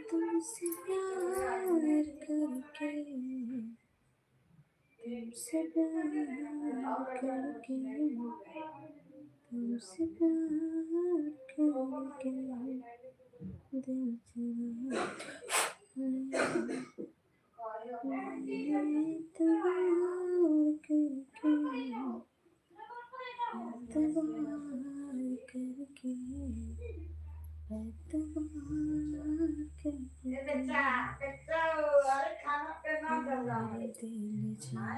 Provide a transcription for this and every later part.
तुमसे प्यार करके तुमसे प्यार करके तुमसे प्यार करके दिल चुरा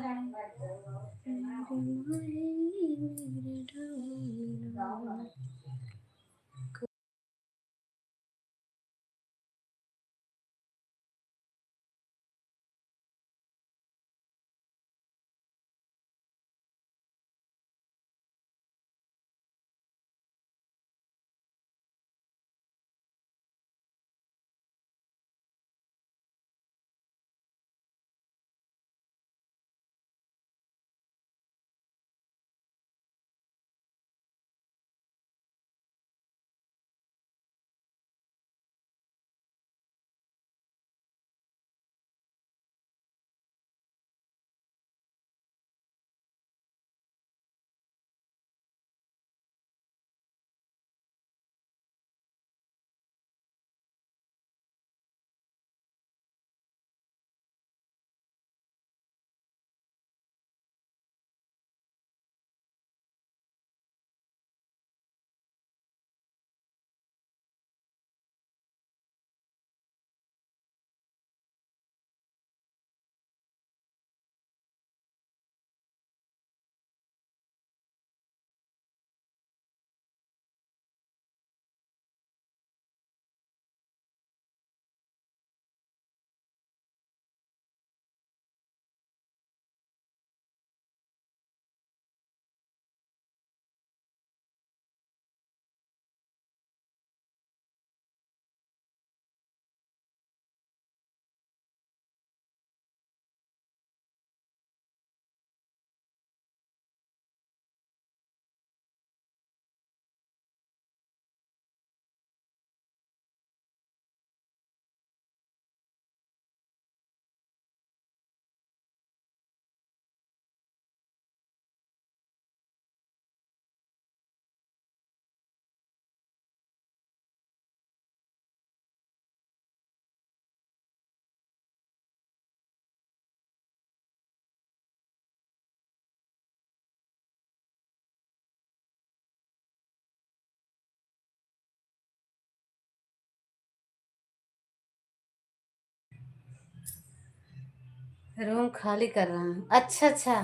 रूम खाली कर रहा हूँ। अच्छा अच्छा,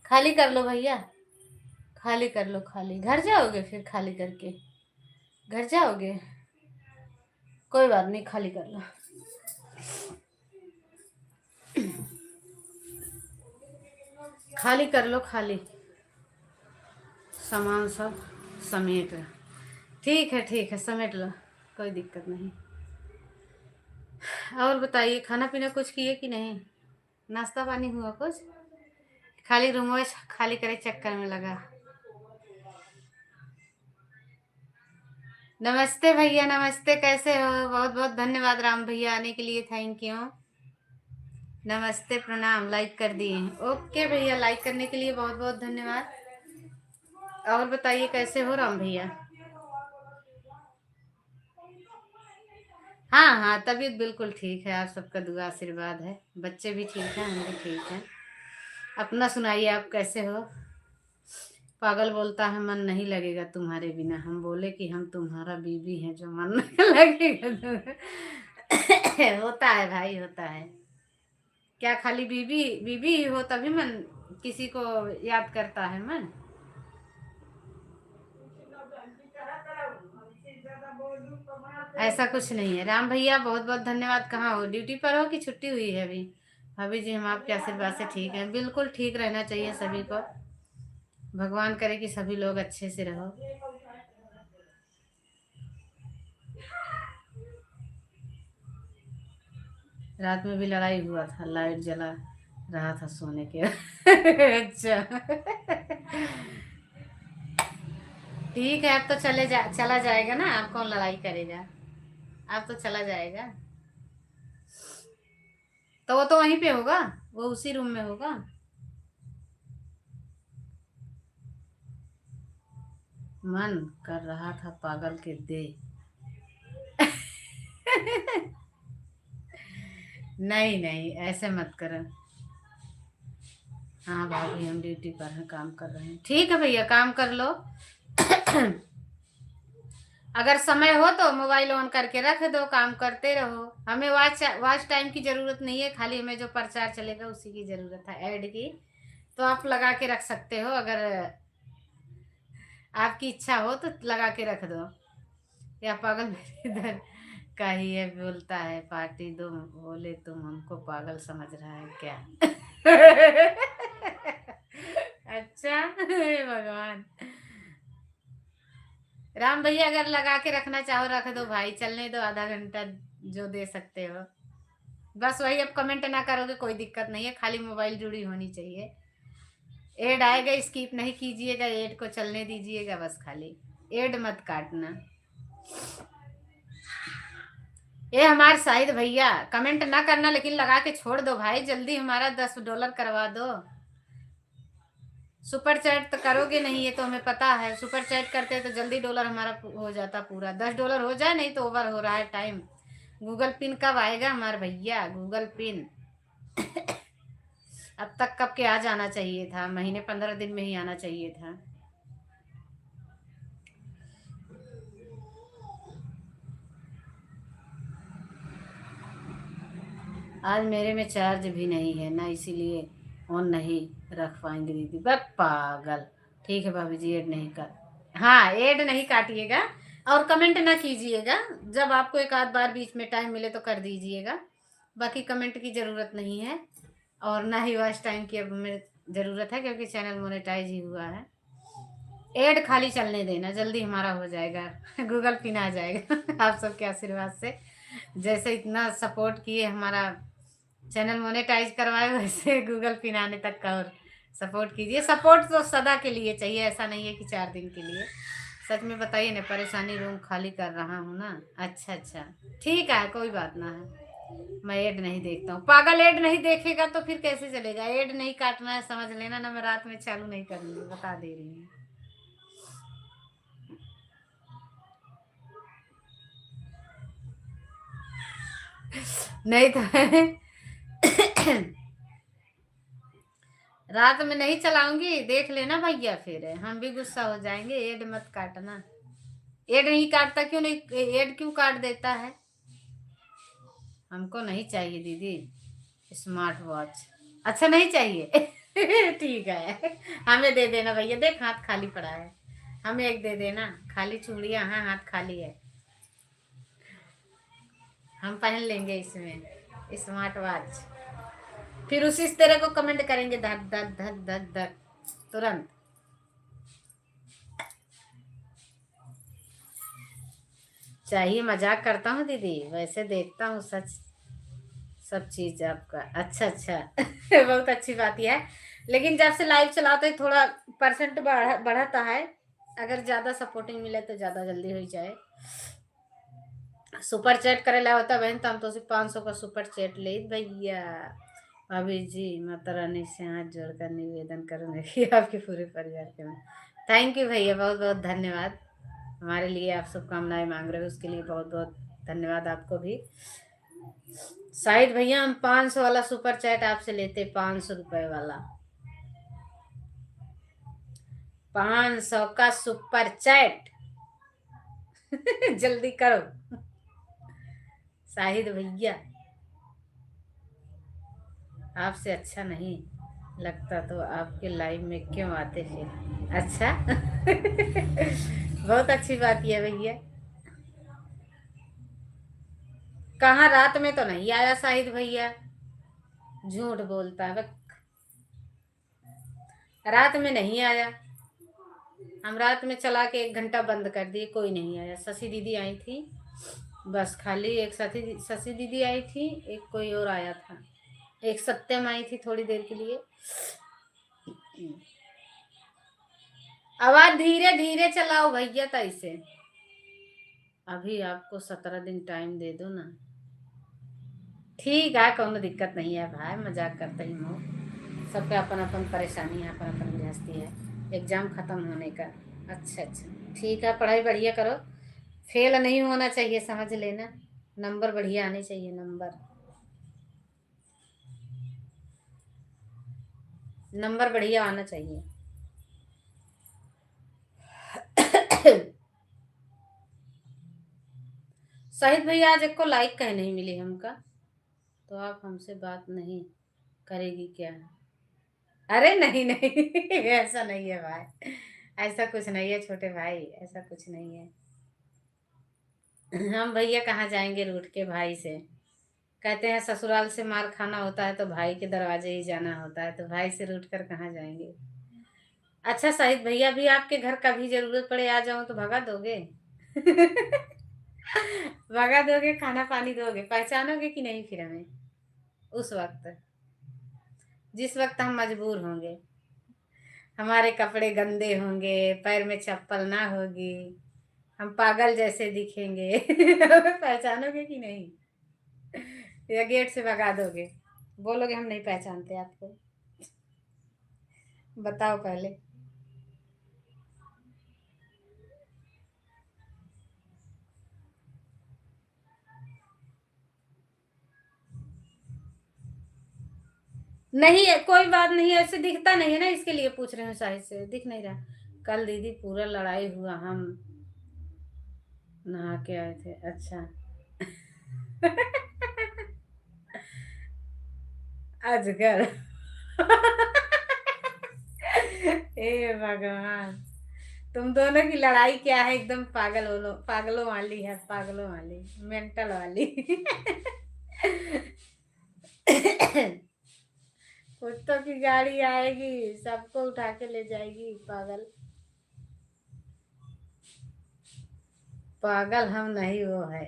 खाली कर लो भैया, खाली कर लो। खाली घर जाओगे फिर? खाली करके घर जाओगे? कोई बात नहीं, खाली कर लो। खाली कर लो, खाली सामान सब समेट। ठीक है, समेट लो, कोई दिक्कत नहीं। और बताइए, खाना पीना कुछ किए कि नहीं? नाश्ता पानी हुआ कुछ? खाली रूम खाली करे चक्कर में लगा। नमस्ते भैया, नमस्ते, कैसे हो? बहुत बहुत धन्यवाद राम भैया आने के लिए, थैंक यू। नमस्ते, प्रणाम, लाइक कर दिए। ओके भैया, लाइक करने के लिए बहुत बहुत धन्यवाद। और बताइए कैसे हो राम भैया? हाँ हाँ, तबीयत बिल्कुल ठीक है, आप सबका दुआ आशीर्वाद है। बच्चे भी ठीक हैं, हम भी ठीक हैं। अपना सुनाइए, आप कैसे हो? पागल बोलता है मन नहीं लगेगा तुम्हारे बिना। हम बोले कि हम तुम्हारा बीवी है, जो मन नहीं लगेगा होता है भाई, होता है। क्या खाली बीवी बीवी ही हो तभी मन किसी को याद करता है मन? ऐसा कुछ नहीं है राम भैया, बहुत बहुत धन्यवाद। कहाँ हो, ड्यूटी पर हो कि छुट्टी हुई है अभी? भाभी जी हम आपके आशीर्वाद से ठीक है, बिल्कुल ठीक रहना चाहिए सभी को। भगवान करे कि सभी लोग अच्छे से रहो। रात में भी लड़ाई हुआ था, लाइट जला रहा था सोने के अच्छा ठीक है, अब तो चला जाएगा ना, आप कौन लड़ाई करेगा? अब तो चला जाएगा। तो वो तो वहीं पे होगा, वो उसी रूम में होगा। मन कर रहा था पागल के दे नहीं नहीं, ऐसे मत करो। हाँ भाभी हम ड्यूटी पर हैं, काम कर रहे हैं। ठीक है भैया, काम कर लो अगर समय हो तो मोबाइल ऑन करके रख दो, काम करते रहो। हमें वॉच वॉच टाइम की जरूरत नहीं है, खाली हमें जो प्रचार चलेगा उसी की जरूरत है, ऐड की। तो आप लगा के रख सकते हो, अगर आपकी इच्छा हो तो लगा के रख दो। या पागल मेरे इधर का ही है, बोलता है पार्टी दो, बोले तुम हमको पागल समझ रहा है क्या? अच्छा हे भगवान। राम भैया अगर लगा के रखना चाहो रख दो भाई, चलने दो आधा घंटा जो दे सकते हो। बस वही, अब कमेंट ना करोगे कोई दिक्कत नहीं है, खाली मोबाइल जुड़ी होनी चाहिए। एड आएगा स्किप नहीं कीजिएगा, एड को चलने दीजिएगा, बस खाली एड मत काटना। ये हमारे शाहिद भैया, कमेंट ना करना लेकिन लगा के छोड़ दो भाई, जल्दी हमारा $10 करवा दो। सुपर चैट तो करोगे नहीं, ये तो हमें पता है। सुपर चैट करते तो जल्दी डॉलर हमारा हो जाता पूरा। $10 हो जाए, नहीं तो ओवर हो रहा है टाइम। गूगल पिन कब आएगा हमारे भैया, गूगल पिन? अब तक कब के आ जाना चाहिए था, महीने 15 दिन में ही आना चाहिए था। आज मेरे में चार्ज भी नहीं है ना, इसीलिए ऑन नहीं रख पाएंगे दीदी। बस पागल। ठीक है भाभी जी, ऐड नहीं कर, हाँ ऐड नहीं काटिएगा। और कमेंट ना कीजिएगा, जब आपको एक आध बार बीच में टाइम मिले तो कर दीजिएगा। बाकी कमेंट की ज़रूरत नहीं है, और ना ही वॉच टाइम की अब हमें ज़रूरत है, क्योंकि चैनल मोनेटाइज ही हुआ है। ऐड खाली चलने देना, जल्दी हमारा हो जाएगा गूगल पिन आ जाएगा आप सबके आशीर्वाद से। जैसे इतना सपोर्ट किए, हमारा चैनल मोनेटाइज करवाए, वैसे गूगल पिन आने तक का और सपोर्ट कीजिए। सपोर्ट तो सदा के लिए चाहिए, ऐसा नहीं है कि 4 दिन के लिए। सच में बताइए ना, परेशानी रूम खाली कर रहा हूँ ना। अच्छा अच्छा, ठीक है, कोई बात ना है। मैं ऐड नहीं देखता हूँ, पागल ऐड नहीं देखेगा तो फिर कैसे चलेगा? ऐड नहीं काटना है, समझ लेना ना, मैं रात में चालू नहीं करूँगी, बता दे रही हूँ। नहीं तो रात में नहीं चलाऊंगी, देख लेना भैया, फिर हम भी गुस्सा हो जाएंगे। ऐड मत काटना। ऐड नहीं काटता क्यों? नहीं ऐड क्यों काट देता है? हमको नहीं चाहिए दीदी स्मार्ट वॉच। अच्छा नहीं चाहिए ठीक है, हमें दे देना भैया, देख हाथ खाली पड़ा है, हमें एक दे देना। खाली चूड़ियां, हाँ हाथ खाली है, हम पहन लेंगे इसमें स्मार्ट वॉच। फिर उसी तरह को कमेंट करेंगे, धक धक धक धक धक तुरंत। चाहिए, मजाक करता हूँ दीदी, वैसे देखता हूँ सच सब चीज आपका। अच्छा अच्छा बहुत अच्छी बात यह है, लेकिन जब से लाइव चलाते हैं थोड़ा परसेंट बढ़ता है। अगर ज्यादा सपोर्टिंग मिले तो ज्यादा जल्दी हो जाए। सुपर चैट करे ला होता बहन, तो हम तो सिर्फ 500 का सुपर चैट ले भैया। भाभी जी माता रानी से हाथ जोड़कर निवेदन करूंगा कि आपके पूरे परिवार के में। थैंक यू भैया, बहुत बहुत धन्यवाद। हमारे लिए आप शुभकामनाएं मांग रहे हो, उसके लिए बहुत बहुत धन्यवाद आपको भी। शायद भैया हम 500 वाला सुपर चैट आपसे लेते, 500 रुपए वाला। 500 का सुपर चैट। जल्दी करो शाहिद भैया, आपसे अच्छा नहीं लगता तो आपके लाइव में क्यों आते फिर? अच्छा। बहुत अच्छी बात है भैया। कहाँ, रात में तो नहीं आया शाहिद भैया, झूठ बोलता है। रात में नहीं आया, हम रात में चला के 1 घंटा बंद कर दिए, कोई नहीं आया। शशि दीदी आई थी बस, खाली एक शशि दीदी आई थी, एक कोई और आया था, एक सत्यम आई थी थोड़ी देर के लिए। आवाज धीरे धीरे चलाओ भैया, तैसे अभी आपको 17 दिन टाइम दे दो ना। ठीक है, कोनो दिक्कत नहीं है भाई, मजाक करते ही हो। सबके अपन अपन परेशानी है, अपन अपन गृहस्थी है, एग्जाम खत्म होने का। अच्छा अच्छा, ठीक है, पढ़ाई बढ़िया करो, फेल नहीं होना चाहिए, समझ लेना। नंबर बढ़िया आने चाहिए, नंबर नंबर बढ़िया आना चाहिए। शाहिद भैया आज एक को लाइक कहीं नहीं मिली हमका, तो आप हमसे बात नहीं करेगी क्या? अरे नहीं नहीं, ऐसा नहीं है भाई, ऐसा कुछ नहीं है छोटे भाई, ऐसा कुछ नहीं है। हम भैया कहाँ जाएंगे रूठ के भाई से? कहते हैं ससुराल से मार खाना होता है तो भाई के दरवाजे ही जाना होता है, तो भाई से रूठ कर कहाँ जाएंगे? अच्छा शाहिद भैया, भी आपके घर कभी जरूरत पड़े आ जाऊं तो भगा दोगे? भगा दोगे, खाना पानी दोगे, पहचानोगे कि नहीं फिर हमें उस वक्त, जिस वक्त हम मजबूर होंगे, हमारे कपड़े गंदे होंगे, पैर में चप्पल ना होगी, हम पागल जैसे दिखेंगे। पहचानोगे कि नहीं, या गेट से भगा दोगे, बोलोगे हम नहीं पहचानते आपको? बताओ पहले। नहीं है, कोई बात नहीं है, ऐसे दिखता नहीं है ना, इसके लिए पूछ रहे हूँ, शायद से दिख नहीं रहा। कल दीदी पूरा लड़ाई हुआ, हम नहा के आए थे। अच्छा। अजगर। ए भगवान, तुम दोनों की लड़ाई क्या है, एकदम पागलों वाली है, पागलों वाली, मेंटल वाली। कुत्तों की गाड़ी आएगी, सबको उठा के ले जाएगी, पागल। पागल हम नहीं, वो है।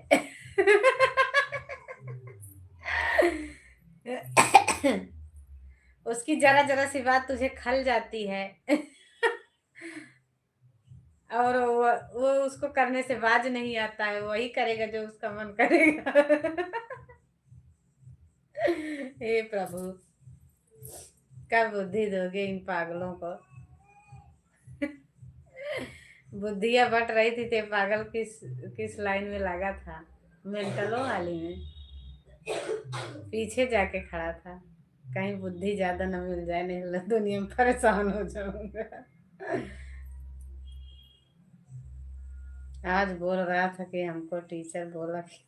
उसकी जरा जरा सी बात तुझे खल जाती है। और वो उसको करने से बाज नहीं आता है, वही करेगा जो उसका मन करेगा। हे प्रभु, कब बुद्धि दोगे इन पागलों को? बुद्धियां बट रही थी, ते पागल किस किस लाइन में लगा था? मेंटलों वाली में पीछे जाके खड़ा था, कहीं बुद्धि ज्यादा न मिल जाए, नहीं दुनिया में परेशान हो जाऊंगा। आज बोल रहा था कि हमको टीचर बोला कि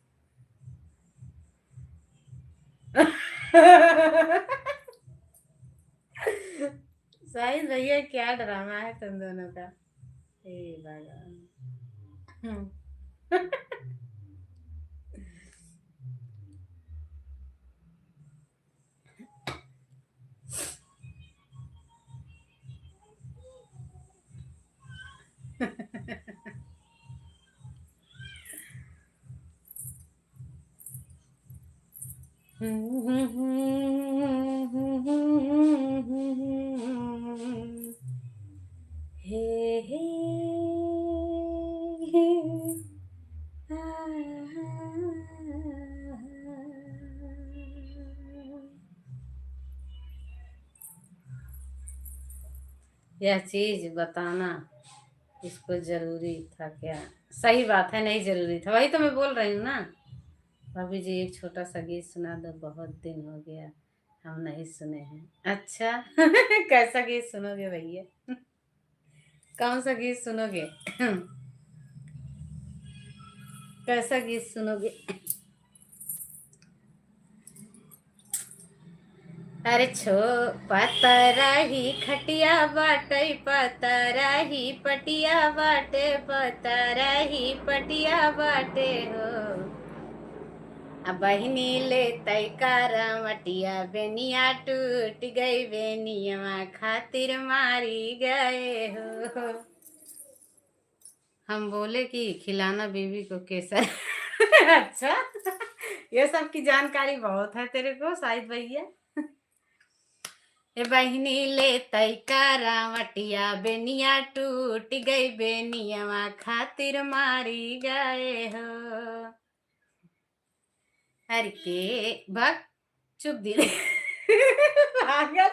शाहिद भैया क्या ड्रामा है तुम दोनों का, हे भगवान। हे हे यह चीज बताना इसको जरूरी था क्या? सही बात है, नहीं जरूरी था, वही तो मैं बोल रही हूँ ना। भाभी जी एक छोटा सा गीत सुना दो, बहुत दिन हो गया हम नहीं सुने हैं। अच्छा। कैसा गीत सुनोगे भैया? कौन सा गीत सुनोगे? कैसा गीत सुनोगे? अरे छो पतरा ही खटिया बाटे, पतरा ही पटिया बाटे, पतरा ही पटिया बाटे हो। अब बहिनी ले तय करवटिया, बेनिया टूट गई, बेनिया खातिर मारी गए हो। हम बोले कि खिलाना बीवी को केसर। अच्छा, ये सब की जानकारी बहुत है तेरे को शाहिद भैया। ए बहिनी ले तय करावटिया, बेनिया टूट गई, बेनिया खातिर मारी गए हो। हर के भग चुप दिले। पागल,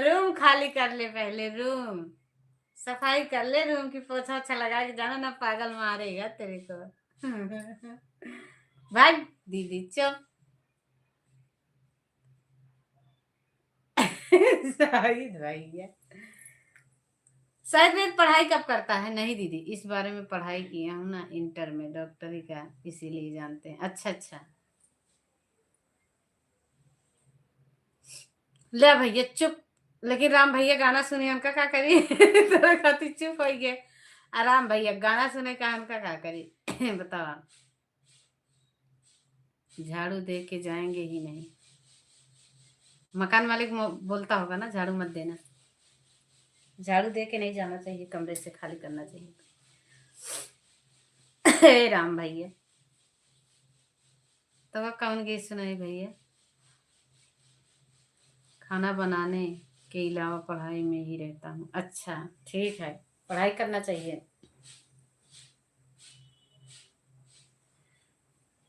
रूम खाली कर ले पहले, रूम सफाई कर ले, रूम की पोछा अच्छा लगा के जाना, ना पागल मारेगा तेरे को। भाग दीदी चुप। शाहिद भैया शायद में पढ़ाई कब करता है? नहीं दीदी, इस बारे में पढ़ाई किया हूँ ना इंटर में, डॉक्टरी का, इसीलिए जानते हैं। अच्छा अच्छा, ले भैया चुप। लेकिन राम भैया गाना सुने, उनका क्या करी? तेरा खाती चुप हो गए। आराम भैया गाना सुने का, उनका क्या करी? बताओ आप। झाड़ू दे के जाएंगे ही नहीं। मकान मालिक बोलता होगा ना झाड़ू मत देना। झाड़ू दे के नहीं जाना चाहिए, कमरे से खाली करना चाहिए। राम भैया तो अब कौन गीत सुनाई भैया? खाना बनाने के अलावा पढ़ाई में ही रहता हूँ। अच्छा ठीक है, पढ़ाई करना चाहिए।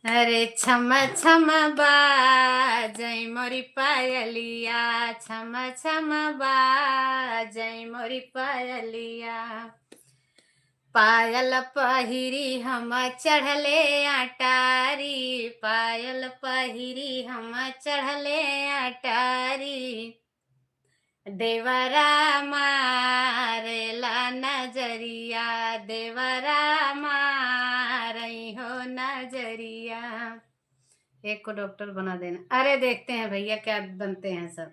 अरे छम छम बाजै मोरी पायलिया, छम छम बाजै मोरी पायलिया, पायल पहिरी हम चढ़ले अटारी, पायल पहिरी हम चढ़ले अटारी, देवरा मारेला नजरिया, देवरा मारई हो नजरिया। एक को डॉक्टर बना देना। अरे देखते हैं भैया क्या बनते हैं सब।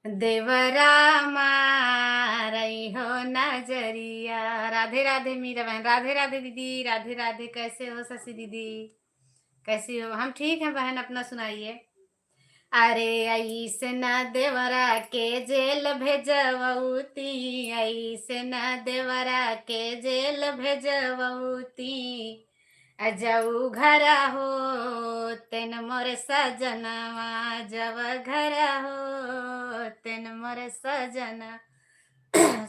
देवरा मारई हो नजरिया। राधे राधे मीरा बहन, राधे राधे दीदी, राधे राधे। कैसे हो शशि दीदी, कैसी हो? हम ठीक हैं बहन, अपना सुनाइए। अरे ऐसे न देवरा के जेल भेजवती, ऐसे न देवरा के जेल भेजवती, अजऊ घर हो तेन मोर सजनवा, जब घर हो तेन मोर सजना।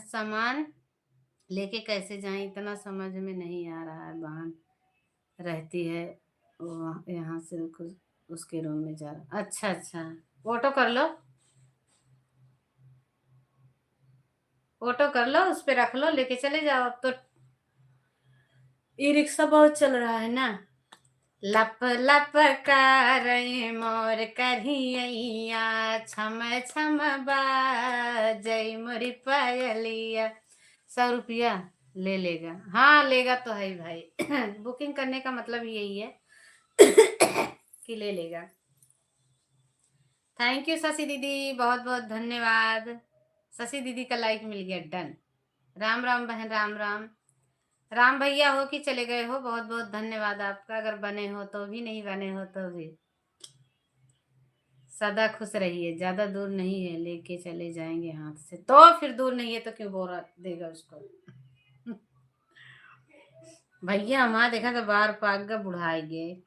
सामान लेके कैसे जाएं, इतना समझ में नहीं आ रहा है। बहन रहती है वो यहाँ से कुछ उसके रूम में जा रहा। अच्छा अच्छा, ऑटो कर लो, ऑटो कर लो, उस पे रख लो, लेके चले जाओ। अब तो ई रिक्शा बहुत चल रहा है ना। लप लप कर मोर करिया, छम छम बाजै मोरी पायलिया। 100 रुपया ले लेगा? हाँ लेगा तो है ही भाई। बुकिंग करने का मतलब यही है कि ले लेगा। थैंक यू शशि दीदी, बहुत बहुत धन्यवाद। शशि दीदी का लाइक मिल गया, डन। राम राम बहन, राम राम। राम भैया हो कि चले गए हो, बहुत बहुत धन्यवाद आपका। अगर बने हो तो भी, नहीं बने हो तो भी, सदा खुश रहिए। ज्यादा दूर नहीं है, लेके चले जाएंगे हाथ से। तो फिर दूर नहीं है तो क्यों बोरा देगा उसको? भैया हमारा देखा तो बार पाग का बुढ़ाई गए।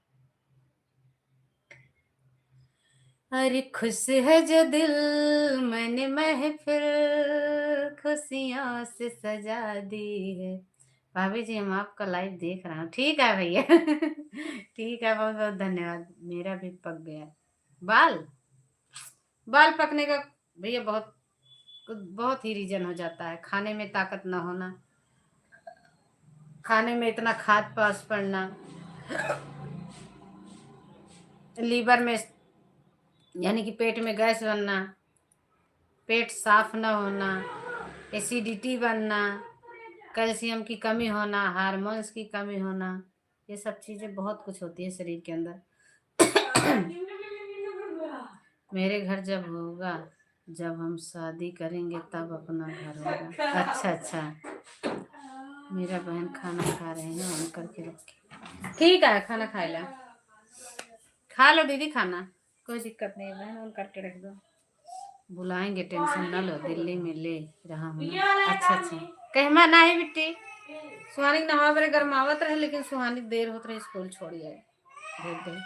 अरे खुश है जो दिल मैंने महफिल खुशियों से सजा दी है। भाभी जी हम आपका लाइव देख रहा हूँ। ठीक है भैया। ठीक है, बहुत बहुत धन्यवाद। मेरा भी पक गया बाल। बाल पकने का भैया बहुत बहुत ही रीजन हो जाता है। खाने में ताकत ना होना, खाने में इतना खाद पास पड़ना, लीवर में यानी कि पेट में गैस बनना, पेट साफ न होना, एसिडिटी बनना, कैल्शियम की कमी होना, हार्मोन्स की कमी होना, ये सब चीज़ें बहुत कुछ होती है शरीर के अंदर। मेरे घर जब होगा, जब हम शादी करेंगे तब अपना घर होगा। अच्छा अच्छा, मेरा बहन खाना खा रहे हैं, ऑन करके रखे। ठीक है, खाना खा लो, खा लो दीदी खाना, कोई दिक्कत नहीं है बहन, ऑन करके रख दो। बुलाएंगे, टेंशन ना लो, दिल्ली में ले रहा हूँ। अच्छा अच्छा, कहमा ना है बिट्टी, सुहानी नहा बरे गर्मावत रहे, लेकिन सुहानी देर होत रहे स्कूल छोड़िए भेज दे।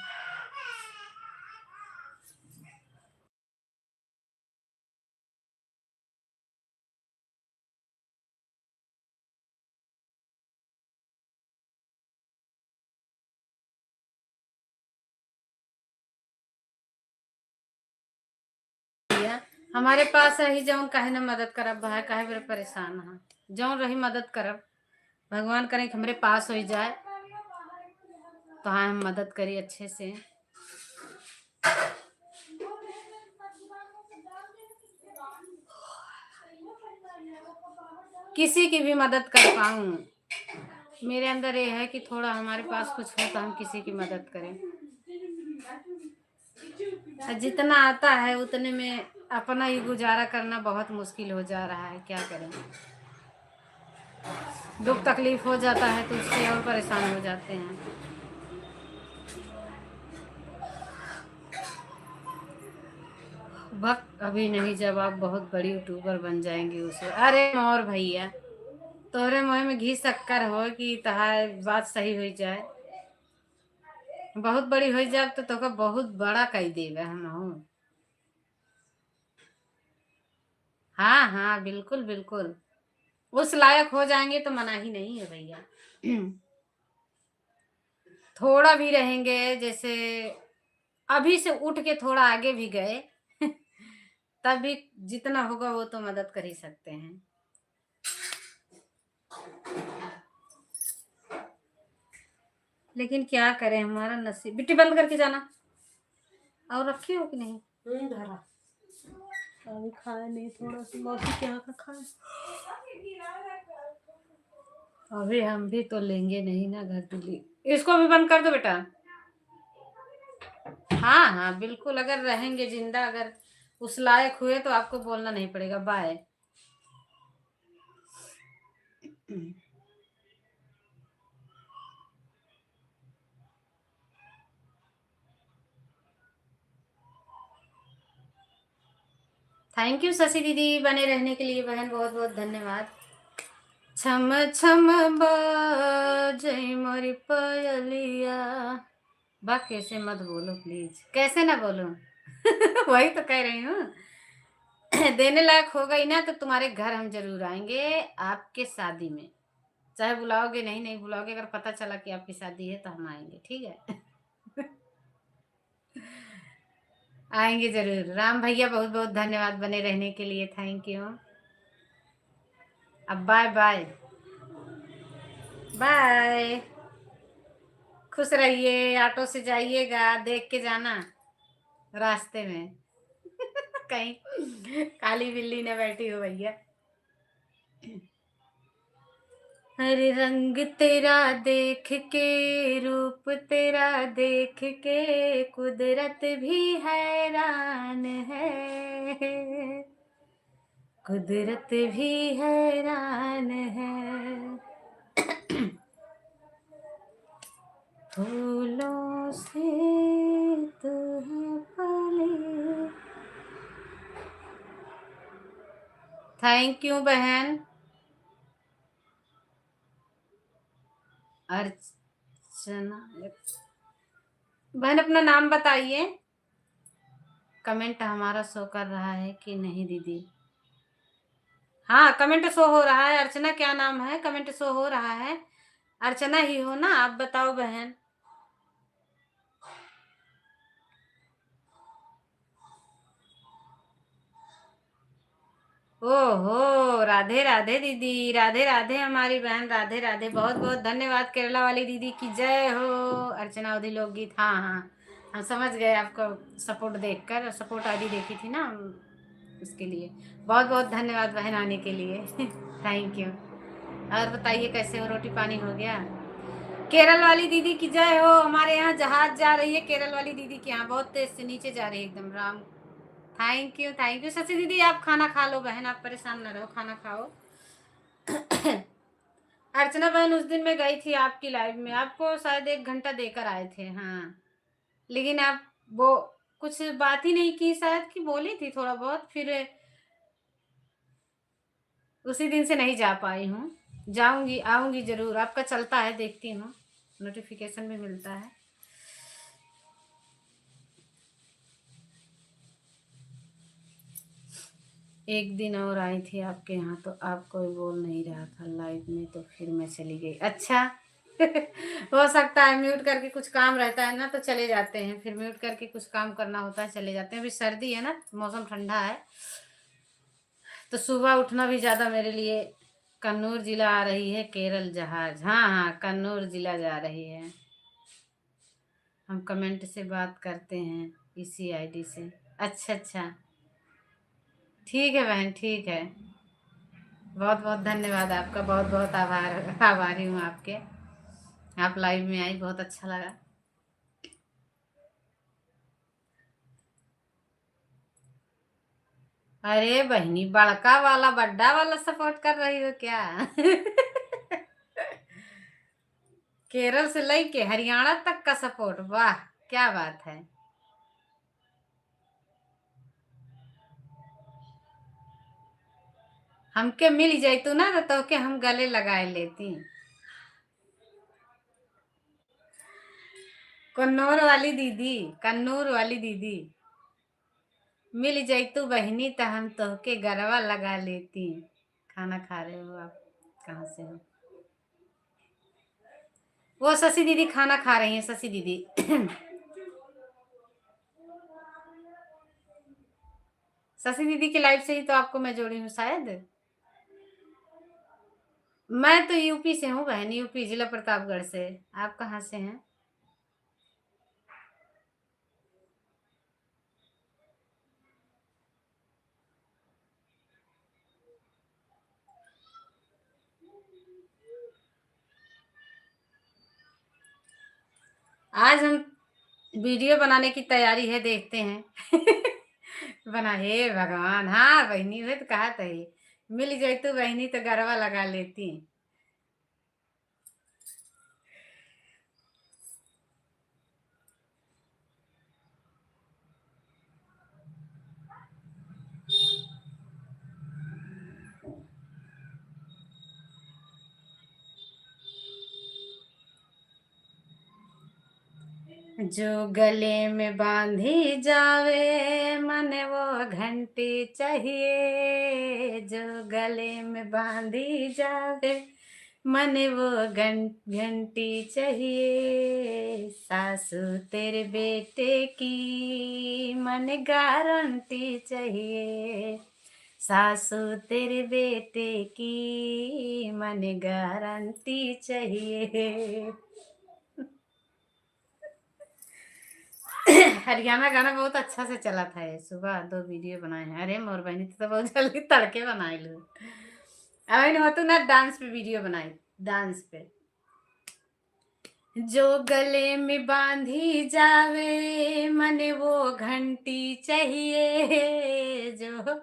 हमारे पास ही जौन काहे ना मदद करब भाई, काहे बड़े परेशान है, जौन रही मदद करब, भगवान करे कि हमरे पास हो जाए तो हाँ हम मदद करी अच्छे से। किसी की भी मदद कर पाऊं, मेरे अंदर ये है कि थोड़ा हमारे पास कुछ हो तो हम किसी की मदद करें। जितना आता है उतने में अपना ही गुजारा करना बहुत मुश्किल हो जा रहा है, क्या करें। दुख तकलीफ हो जाता है तो उससे और परेशान हो जाते हैं। वक्त अभी नहीं, जब आप बहुत बड़ी यूट्यूबर बन जाएंगे उसे। अरे और भैया, तोहरे मुँह में घी शक्कर हो कि तहार बात सही हो जाए, बहुत बड़ी हो जाए तो तोका बहुत बड़ा कही देगा हम। हाँ हाँ बिल्कुल बिल्कुल, उस लायक हो जाएंगे तो मना ही नहीं है भैया। थोड़ा भी रहेंगे, जैसे अभी से उठ के थोड़ा आगे भी गए तब भी जितना होगा वो तो मदद कर ही सकते हैं। लेकिन क्या करें, हमारा नसीब। बिट्टी बंद करके जाना, और रखी हो कि नहीं? धरा अभी खाया नहीं, थोड़ा सा मौसी के यहाँ का खाया। अभी हम भी तो लेंगे नहीं ना घर दिल्ली। इसको भी बंद कर दो बेटा। हाँ हाँ बिल्कुल, अगर रहेंगे जिंदा, अगर उस लायक हुए तो आपको बोलना नहीं पड़ेगा। बाय। थैंक यू शशि दीदी, बने रहने के लिए बहन, बहुत बहुत धन्यवाद। छम छम बाजै मोरी पायलिया, बा कैसे मत बोलो प्लीज, कैसे ना बोलो वही तो कह रही हूँ। देने लायक हो गई ना तो तुम्हारे घर हम जरूर आएंगे, आपके शादी में। चाहे बुलाओगे नहीं नहीं बुलाओगे, अगर पता चला कि आपकी शादी है तो हम आएंगे, ठीक है। आएंगे जरूर। राम भैया बहुत बहुत धन्यवाद बने रहने के लिए, थैंक यू। अब बाय बाय। बाय, खुश रहिए, ऑटो से जाइएगा, देख के जाना रास्ते में कहीं काली बिल्ली ने बैठी हो भैया। हर रंग तेरा देख के, रूप तेरा देख के, कुदरत भी हैरान है, कुदरत भी हैरान है। फूलों से तू है पले। थैंक यू बहन। अर्चना बहन, अपना नाम बताइए। कमेंट हमारा शो कर रहा है कि नहीं दीदी? हाँ कमेंट शो हो रहा है। अर्चना क्या नाम है? कमेंट शो हो रहा है, अर्चना ही हो ना? आप बताओ बहन। ओहो, राधे राधे दीदी, राधे राधे हमारी बहन, राधे राधे, बहुत बहुत धन्यवाद। केरला वाली दीदी की जय हो। अर्चना उदी लोकगीत, हाँ हाँ हम समझ गए आपको, सपोर्ट देखकर, सपोर्ट आईडी देखी थी ना, उसके लिए बहुत बहुत धन्यवाद बहन आने के लिए। Thank you. और बताइए कैसे हो, रोटी पानी हो गया? केरल वाली दीदी की जय हो। हमारे यहाँ जहाज जा रही है केरल वाली दीदी के यहाँ, बहुत तेज से नीचे जा रही है एकदम। Ram thank you thank you. Shashi दीदी आप खाना खा लो बहन, आप परेशान न रहो, खाना खाओ। अर्चना बहन उस दिन मैं गई थी आपकी लाइव में, आपको शायद 1 घंटा देकर आए थे। हाँ, लेकिन आप वो कुछ बात ही नहीं की शायद, कि बोली थी थोड़ा बहुत, फिर उसी दिन से नहीं जा पाई हूँ। जाऊंगी, आऊंगी जरूर। आपका चलता है, देखती हूँ, नोटिफिकेशन भी मिलता है। एक दिन और आई थी आपके यहाँ तो आप कोई बोल नहीं रहा था लाइव में, तो फिर मैं चली गई। अच्छा। हो सकता है म्यूट करके कुछ काम रहता है ना, तो चले जाते हैं, फिर म्यूट करके कुछ काम करना होता है, चले जाते हैं। अभी सर्दी है ना, मौसम ठंडा है, तो सुबह उठना भी ज़्यादा मेरे लिए। कन्नूर जिला आ रही है केरल जहाज। हाँ हाँ, कन्नूर जिला जा रही है। हम कमेंट से बात करते हैं इसी आईडी से। अच्छा अच्छा, ठीक है बहन, ठीक है। बहुत बहुत धन्यवाद आपका, बहुत बहुत आभारी हूँ आपके। आप लाइव में आई, बहुत अच्छा लगा। अरे बहनी, बड़का वाला बड्डा वाला सपोर्ट कर रही हो क्या? केरल से लेके हरियाणा तक का सपोर्ट, वाह क्या बात है। हमके मिल जाती ना तो के हम गले लगाए लेती। कन्नौर वाली दीदी, कन्नूर वाली दीदी मिल जैतू बहनी, तो हम तोहके गरवा लगा लेती। खाना खा रहे हो आप? कहाँ से हो? वो शशि दीदी खाना खा रही हैं, शशि दीदी। शशि दीदी की लाइफ से ही तो आपको मैं जोड़ी हूँ शायद। मैं तो यूपी से हूँ बहन, यूपी जिला प्रतापगढ़ से। आप कहाँ से हैं? आज हम वीडियो बनाने की तैयारी है, देखते हैं। बना, हे भगवान। हाँ बहनी, हुए तो कहा था ही, मिल जाए तो बहनी तो गरबा लगा लेती। जो गले में बांधी जावे मन वो घंटी चाहिए, जो गले में बांधी जावे मन वो घंटी चाहिए। सासू तेरे बेटे की मन गारंटी चाहिए, सासू तेरे बेटे की मन गारंटी चाहिए। हरियाणा गाना बहुत अच्छा से चला था ये, सुबह 2 वीडियो बनाए हैं। अरे मोर बहनी तो बहुत जल्दी तड़के बनाए लो। अब हो तो ना डांस पे वीडियो बनाई, डांस पे। जो गले में बांधी जावे मन वो घंटी चाहिए, जो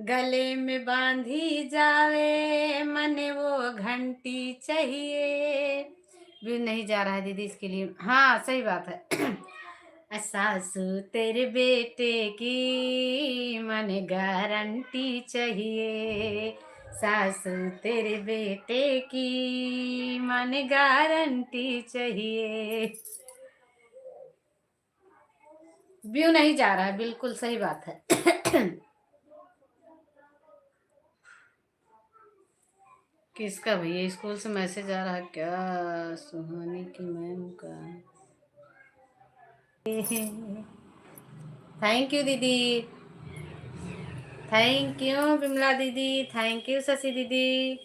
गले में बांधी जावे मन वो घंटी चाहिए। भी नहीं जा रहा है दीदी इसके लिए। हाँ सही बात है। सासू तेरे बेटे की मन गारंटी चाहिए, सासू तेरे बेटे की मन गारंटी चाहिए। व्यू नहीं जा रहा है, बिल्कुल सही बात है। किसका भैया? स्कूल से मैसेज आ रहा है क्या? सुहानी की मैम का। थैंक यू दीदी, थैंक यू बिमला दीदी, थैंक यू शशि दीदी।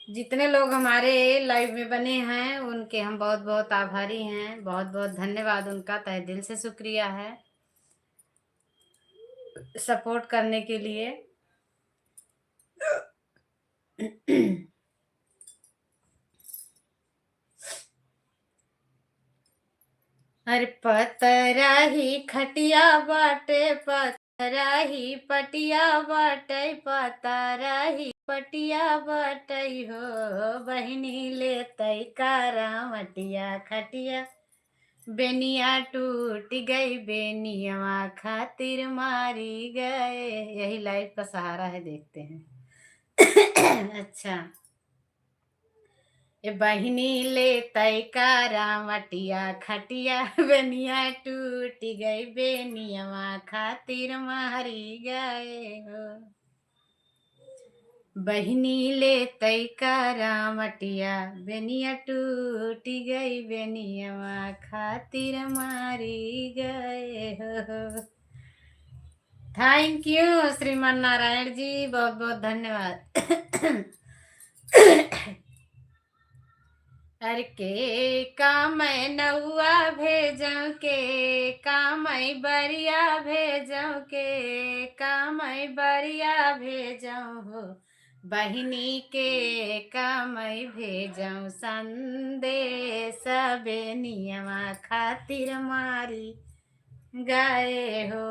जितने लोग हमारे लाइव में बने हैं उनके हम बहुत बहुत आभारी हैं, बहुत बहुत धन्यवाद उनका, तहे दिल से शुक्रिया है। सपोर्ट करने के लिए। अरे पतरा ही खटिया बाटे, पतरा ही पटिया बाटे, पतरा ही पटिया बाटे हो, बहिनी लेतई कारामटिया खटिया, बेनिया टूट गई, बेनिया खातिर मारी गए। यही लाइफ का सहारा है, देखते हैं। अच्छा, ए बहिनी ले तय कारामटिया खटिया, बेनिया टूट गई, बेनिया खातिर मारी गए हो, बहिनी ले तय कारामटिया, बेनिया टूट गई, बेनिया खातिर मारी गए हो। थैंक यू श्रीमान नारायण जी, बहुत बहुत धन्यवाद। अरे के काम नौआ भेजो, के काम बरिया भेजो, के काम बरिया भेजो हो, बहिनी के काम भेजो, संदेश बेनिया खातिर मारी गए हो,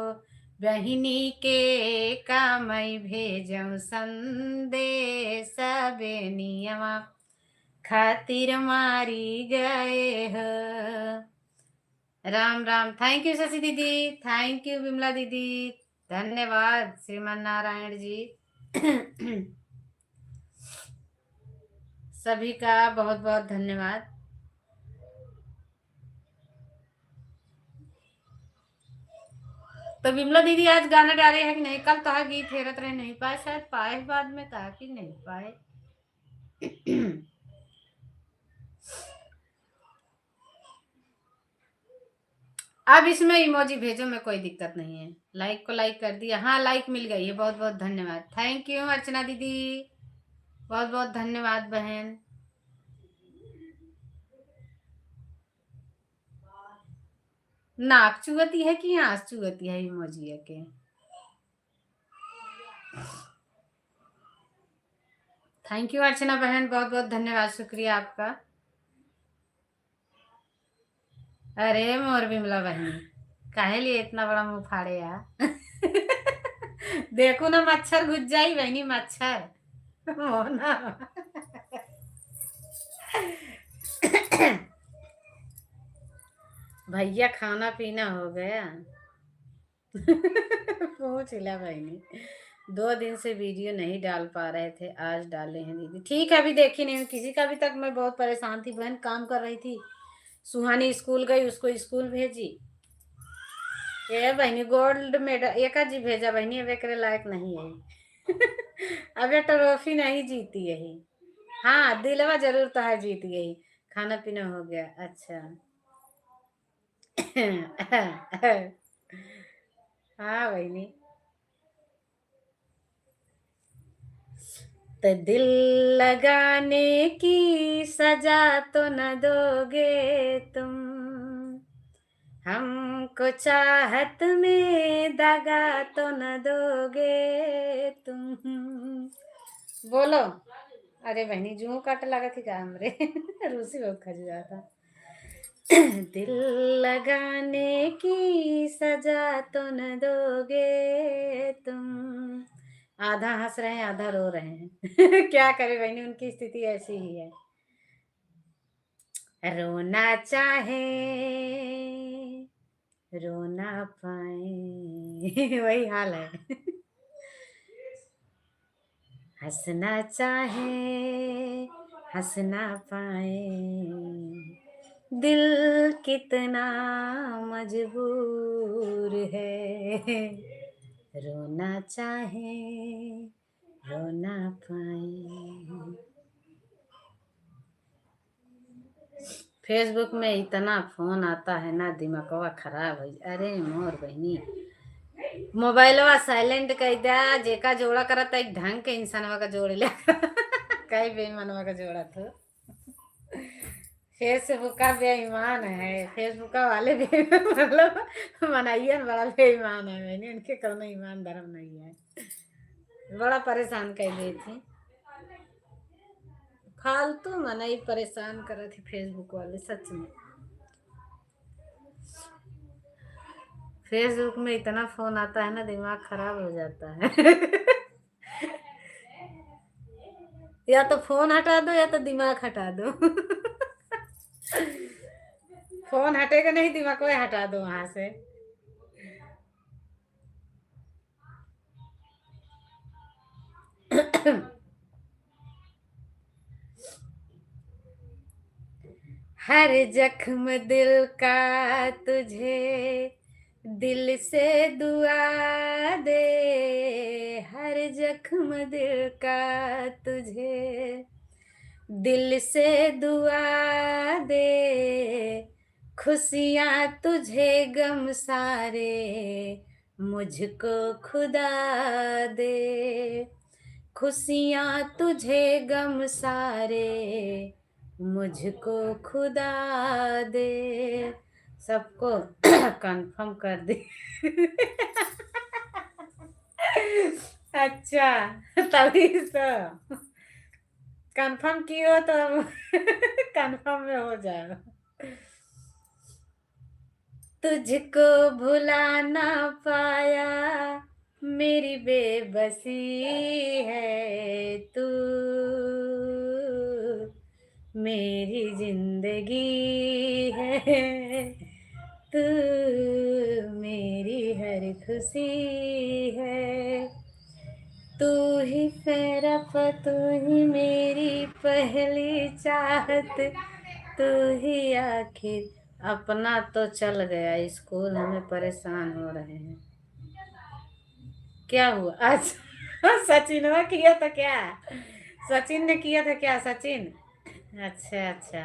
बहिनी के काम भेजो, संदेश बेनिया खातिर मारी गए हो। राम राम। थैंक यू शशि दीदी, थैंक यू विमला दीदी, धन्यवाद श्रीमान नारायण जी। सभी का बहुत बहुत धन्यवाद। तो विमला दीदी आज गाना डाले है कि नहीं? कल कहा गीत हेरत रहे, नहीं पाए, शायद पाए बाद में कहा कि नहीं पाए। अब इसमें इमोजी भेजो में कोई दिक्कत नहीं है। लाइक को लाइक कर दिया, हाँ लाइक मिल गई है, बहुत बहुत धन्यवाद। थैंक यू अर्चना दीदी, बहुत बहुत धन्यवाद बहन। नाक चुगती है कि आंस चुगती है इमोजी के? थैंक यू अर्चना बहन, बहुत बहुत धन्यवाद, शुक्रिया आपका। अरे मोर विमला बहन, काहे लिए इतना बड़ा मुंह फाड़े यार? देखो ना मच्छर घुस जाई बहनी, मच्छर ना। भैया खाना पीना हो गया? पूछ लिया बहनी, 2 दिन से वीडियो नहीं डाल पा रहे थे, आज डाले हैं दीदी। ठीक है, अभी देखी नहीं किसी का, अभी तक मैं बहुत परेशान थी बहन, काम कर रही थी। सुहानी स्कूल गई, उसको स्कूल भेजी। ये बहनी गोल्ड मेडल एक जी भेजा बहनी, अब एक लायक नहीं है। अब ये ट्रॉफी नहीं जीती यही। हाँ दिलवा जरूर तो है, जीत गई। खाना पीना हो गया, अच्छा। हाँ बहनी, तो दिल लगाने की सजा तो न दोगे तुम, हमको चाहत में दगा तो न दोगे तुम। बोलो। अरे बहनी जू काट लगा थी का हमरे। रूसी बहुत खजुआ था। दिल लगाने की सजा तो न दोगे तुम। आधा हंस रहे हैं, आधा रो रहे हैं। क्या करे बहनी, उनकी स्थिति ऐसी ही है। रोना चाहे रो ना पाए, वही हाल है। हंसना चाहे हंस ना पाए, दिल कितना मजबूर है, रोना चाहे रो ना पाए। फेसबुक में इतना फोन आता है ना, दिमागवा खराब है। अरे मोर बहनी, मोबाइलवा साइलेंट कर दिया, जेका जोड़ा करता एक ढंग के इंसानवा का जोड़ लिया। कई बेईमानवा का जोड़ा तो फेसबुक का बेईमान है, फेसबुक वाले भी मतलब मनाइए न, बड़ा बेईमान है। मैंने उनके कोनो ईमान धर्म नहीं है। बड़ा परेशान कर गई थी, फालतू मना ही परेशान कर रही थी फेसबुक वाले, सच में। फेसबुक में इतना फोन आता है ना, दिमाग खराब हो जाता है। या तो फोन हटा दो या तो दिमाग हटा दो। फोन हटेगा नहीं, दिमाग को हटा दो वहां से। हर जख्म दिल का तुझे दिल से दुआ दे, हर जख्म दिल का तुझे दिल से दुआ दे, खुशियाँ तुझे गम सारे मुझको खुदा दे, खुशियाँ तुझे गम सारे मुझको खुदा दे। सबको कंफर्म कर दी। अच्छा, तभी तो कंफर्म की हो तो कंफर्म में हो जाएगा। तुझको भुला ना पाया मेरी बेबसी है तू, मेरी जिंदगी है तू, मेरी हर खुशी है, तू ही मेरा तू ही मेरी पहली चाहत, तू ही आखिर। अपना तो चल गया स्कूल, हमें परेशान हो रहे हैं। क्या हुआ आज? सचिन ने किया था क्या? सचिन ने किया था क्या? सचिन, अच्छा अच्छा,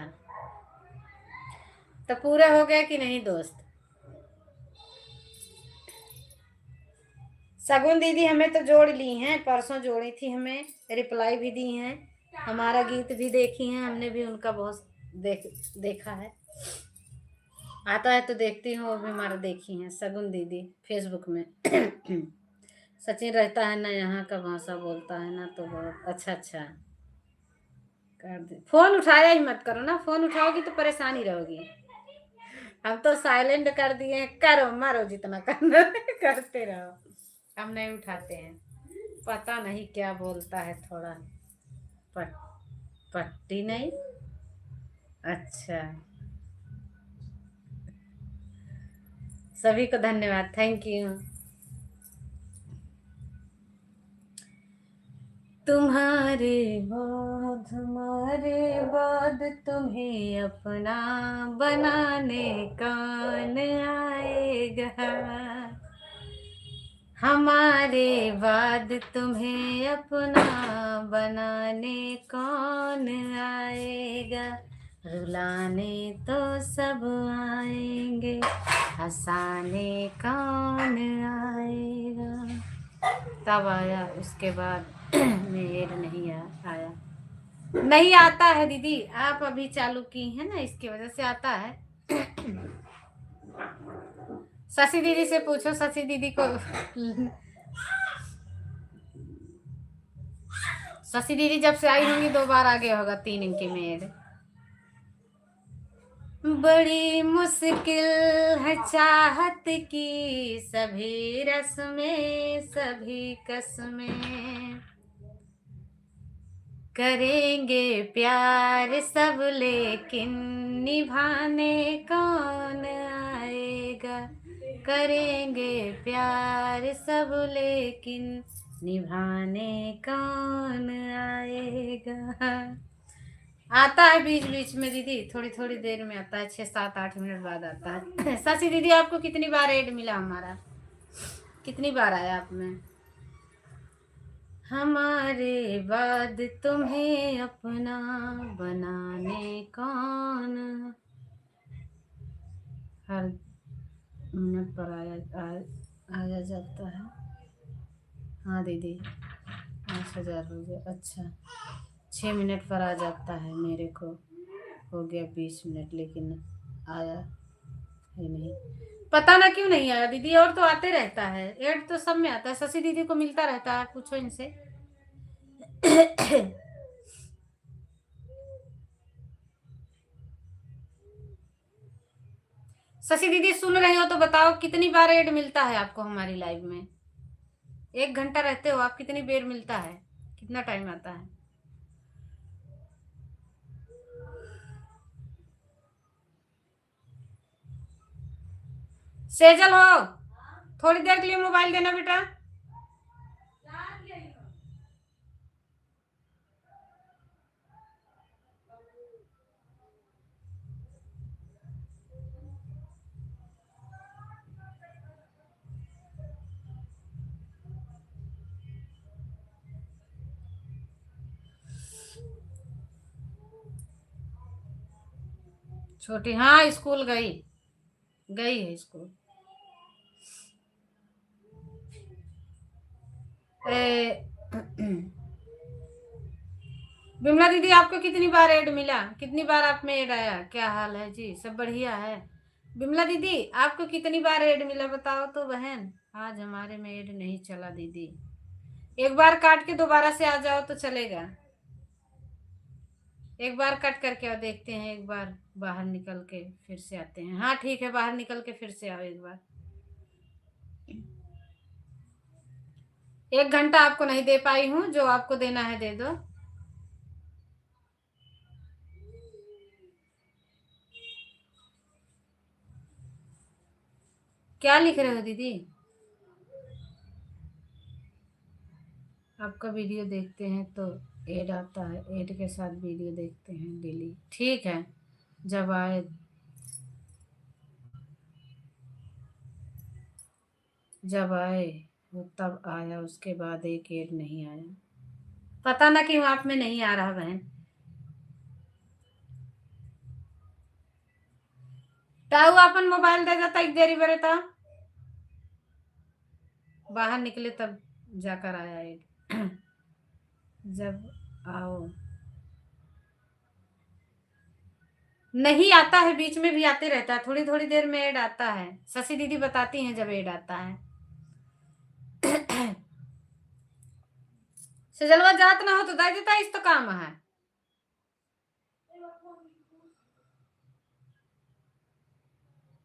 तो पूरा हो गया कि नहीं दोस्त? सगुन दीदी हमें तो जोड़ ली हैं, परसों जोड़ी थी, हमें रिप्लाई भी दी हैं, हमारा गीत भी देखी हैं, हमने भी उनका बहुत देखा है। आता है तो देखती हूँ, वो भी हमारा देखी हैं सगुन दीदी फेसबुक में। सचिन रहता है ना यहाँ का, भाषा बोलता है ना, तो बहुत अच्छा अच्छा कर दे। फोन उठाया ही मत करो ना, फोन उठाओगी तो परेशानी रहोगी। हम तो साइलेंट कर दिए, करो मारो जितना करना करते रहो, हम नहीं उठाते हैं। पता नहीं क्या बोलता है थोड़ा। पट, पट्टी नहीं, अच्छा। सभी को धन्यवाद, थैंक यू। तुम्हारे बाद तुम्हें अपना बनाने कौन आएगा, हमारे बाद तुम्हें अपना बनाने कौन आएगा, रुलाने तो सब आएंगे, हंसाने कौन आएगा। तब आया, उसके बाद मेर नहीं आया। नहीं आता है दीदी, आप अभी चालू की है ना, इसकी वजह से आता है। शशि दीदी से पूछो, शशि दीदी को। शशि दीदी जब से आई होंगी 2 बार आगे होगा, 3 इनकी मेड। बड़ी मुश्किल है चाहत की सभी रस्में, सभी कसमें, करेंगे प्यार सब लेकिन निभाने कौन आएगा, करेंगे प्यार सब लेकिन निभाने कौन आएगा। आता है बीच बीच में दीदी, थोड़ी थोड़ी देर में आता है, 6 7 8 मिनट बाद आता है। शशि दीदी आपको कितनी बार ऐड मिला हमारा, कितनी बार आया आप में? हमारे बाद तुम्हें अपना बनाने कौन, हर मिनट पर आया जाता है। हाँ दीदी, 5,000 हो गया, अच्छा 6 मिनट पर आ जाता है मेरे को। हो गया 20 मिनट, लेकिन आया है नहीं। पता ना क्यों नहीं आया दीदी, और तो आते रहता है, एड तो सब में आता है, शशि दीदी को मिलता रहता है, पूछो इनसे। शशि दीदी सुन रही हो तो बताओ कितनी बार एड मिलता है आपको हमारी लाइव में? 1 घंटा रहते हो आप, कितनी देर मिलता है, कितना टाइम आता है? सेजल हो, थोड़ी देर के लिए मोबाइल देना बेटा। छोटी, हाँ स्कूल गई, गई है स्कूल। विमला दीदी आपको कितनी बार ऐड मिला, कितनी बार आप में ऐड आया, क्या हाल है जी, सब बढ़िया है? विमला दीदी आपको कितनी बार ऐड मिला बताओ तो बहन। आज हमारे में ऐड नहीं चला दीदी, एक बार काट के दोबारा से आ जाओ तो चलेगा। एक बार कट करके और देखते हैं, एक बार बाहर निकल के फिर से आते हैं। हाँ ठीक है, बाहर निकल के फिर से आओ एक बार। 1 घंटा आपको नहीं दे पाई हूँ, जो आपको देना है दे दो। क्या लिख रहे हो दीदी? आपका वीडियो देखते हैं तो ऐड आता है, ऐड के साथ वीडियो देखते हैं डेली, ठीक है। जब आए, जब आए वो तब आया, उसके बाद एक ऐड नहीं आया, पता ना क्यों आप में नहीं आ रहा बहन। ताऊ अपन मोबाइल दे देता एक देरी बरे था, बाहर निकले तब जाकर आया ऐड। जब आओ नहीं आता है, बीच में भी आते रहता है, थोड़ी थोड़ी देर में ऐड आता है, शशि दीदी बताती हैं जब ऐड आता है। सजलवा जात ना हो तो दे देता, इस तो काम है।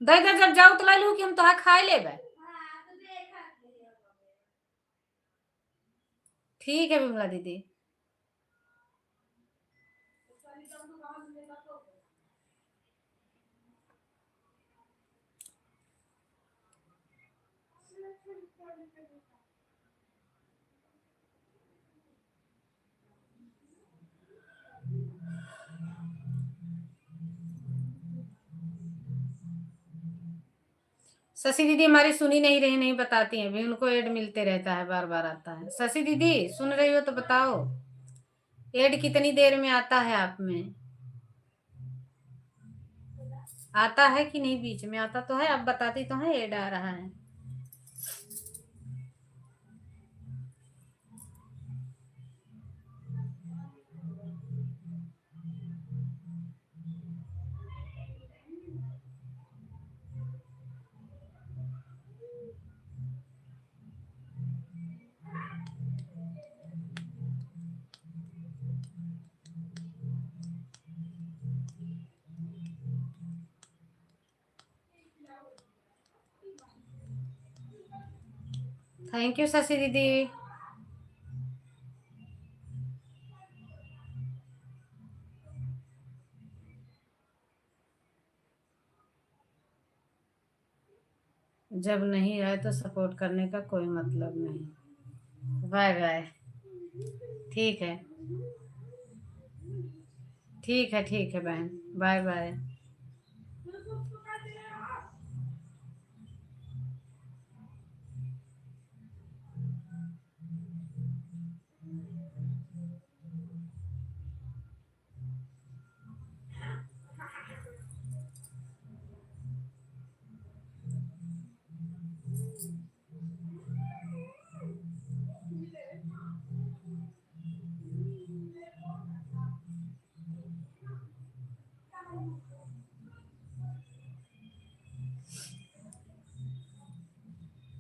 दे दे, जब जाओ तो ला लू कि हम तो खाए लेबे। ठीक है विमला दीदी। शशि दीदी हमारी सुनी नहीं रही, नहीं बताती हैं भी, उनको ऐड मिलते रहता है, बार बार आता है। शशि दीदी सुन रही हो तो बताओ, ऐड कितनी देर में आता है आप में? आता है कि नहीं, बीच में आता तो है, आप बताती तो है ऐड आ रहा है। थैंक यू शशि दीदी। जब नहीं आए तो सपोर्ट करने का कोई मतलब नहीं। Bye bye. ठीक है, ठीक है बहन, बाय बाय।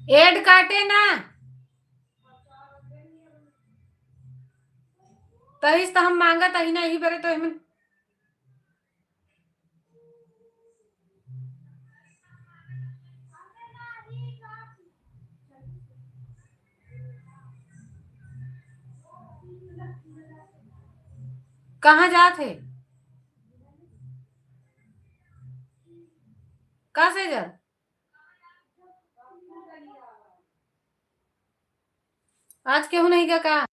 एड काटे ना तही तो हम मांगा तही ना ही बरे तो हम कहाँ जाते कहाँ से जा आज क्यों नहीं का कहा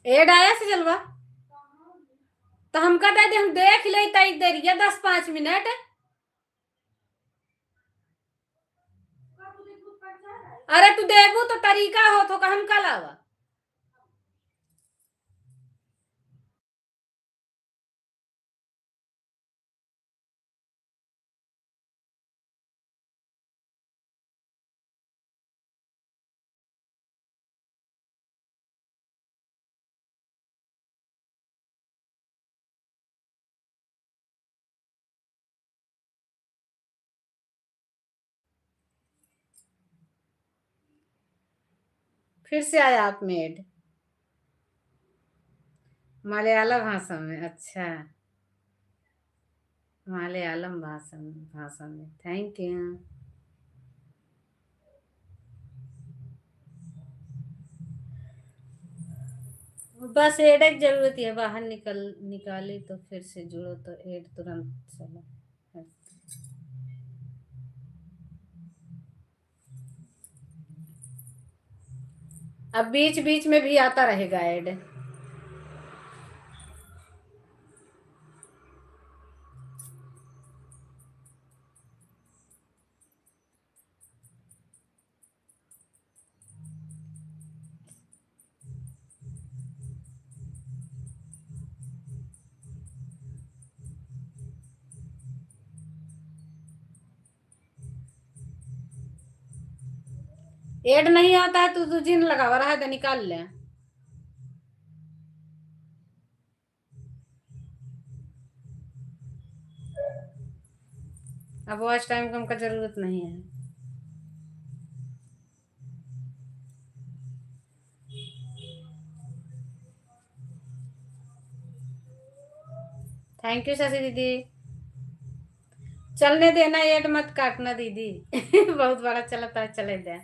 एड आया से जलवा तो हम कहते थे हम देख ले तई देर 10-5 मिनट अरे तू देबू तो तरीका हो तो हम कल आवा फिर से आया आप मेड मलयालम भाषा में अच्छा मलयालम भाषा में थैंक यू बस एड की जरूरत है बाहर निकाली तो फिर से जुड़ो तो एड तुरंत चला अब बीच बीच में भी आता रहेगा एड एड नहीं आता है तो जिन लगावा रहा है तो निकाल ले अब वॉच टाइम कम का जरूरत नहीं है थैंक यू शशि दीदी चलने देना एड मत काटना दीदी बहुत बड़ा चलता है चले दे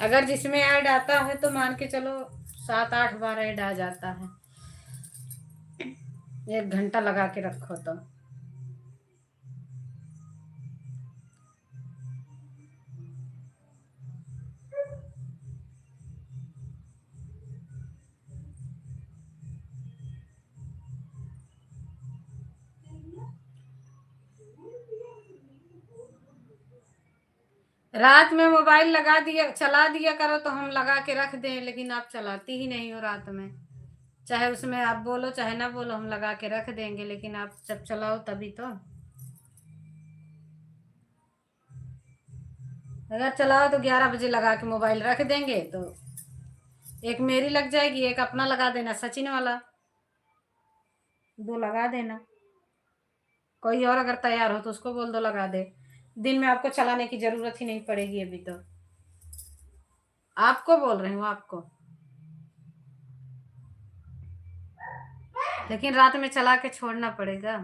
अगर जिसमें ऐड आता है तो मान के चलो 7-8 बार ऐड आ जाता है 1 घंटा लगा के रखो तो रात में मोबाइल लगा दिया चला दिया करो तो हम लगा के रख दें लेकिन आप चलाती ही नहीं हो रात में चाहे उसमें आप बोलो चाहे ना बोलो हम लगा के रख देंगे लेकिन आप जब चलाओ तभी तो अगर चलाओ तो 11 बजे लगा के मोबाइल रख देंगे, तो एक मेरी लग जाएगी, एक अपना लगा देना, सचिन वाला 2 लगा देना। कोई और अगर तैयार हो तो उसको बोल दो लगा दे। दिन में आपको चलाने की जरूरत ही नहीं पड़ेगी अभी तो। आपको बोल रही हूँ, आपको। लेकिन रात में चला के छोड़ना पड़ेगा।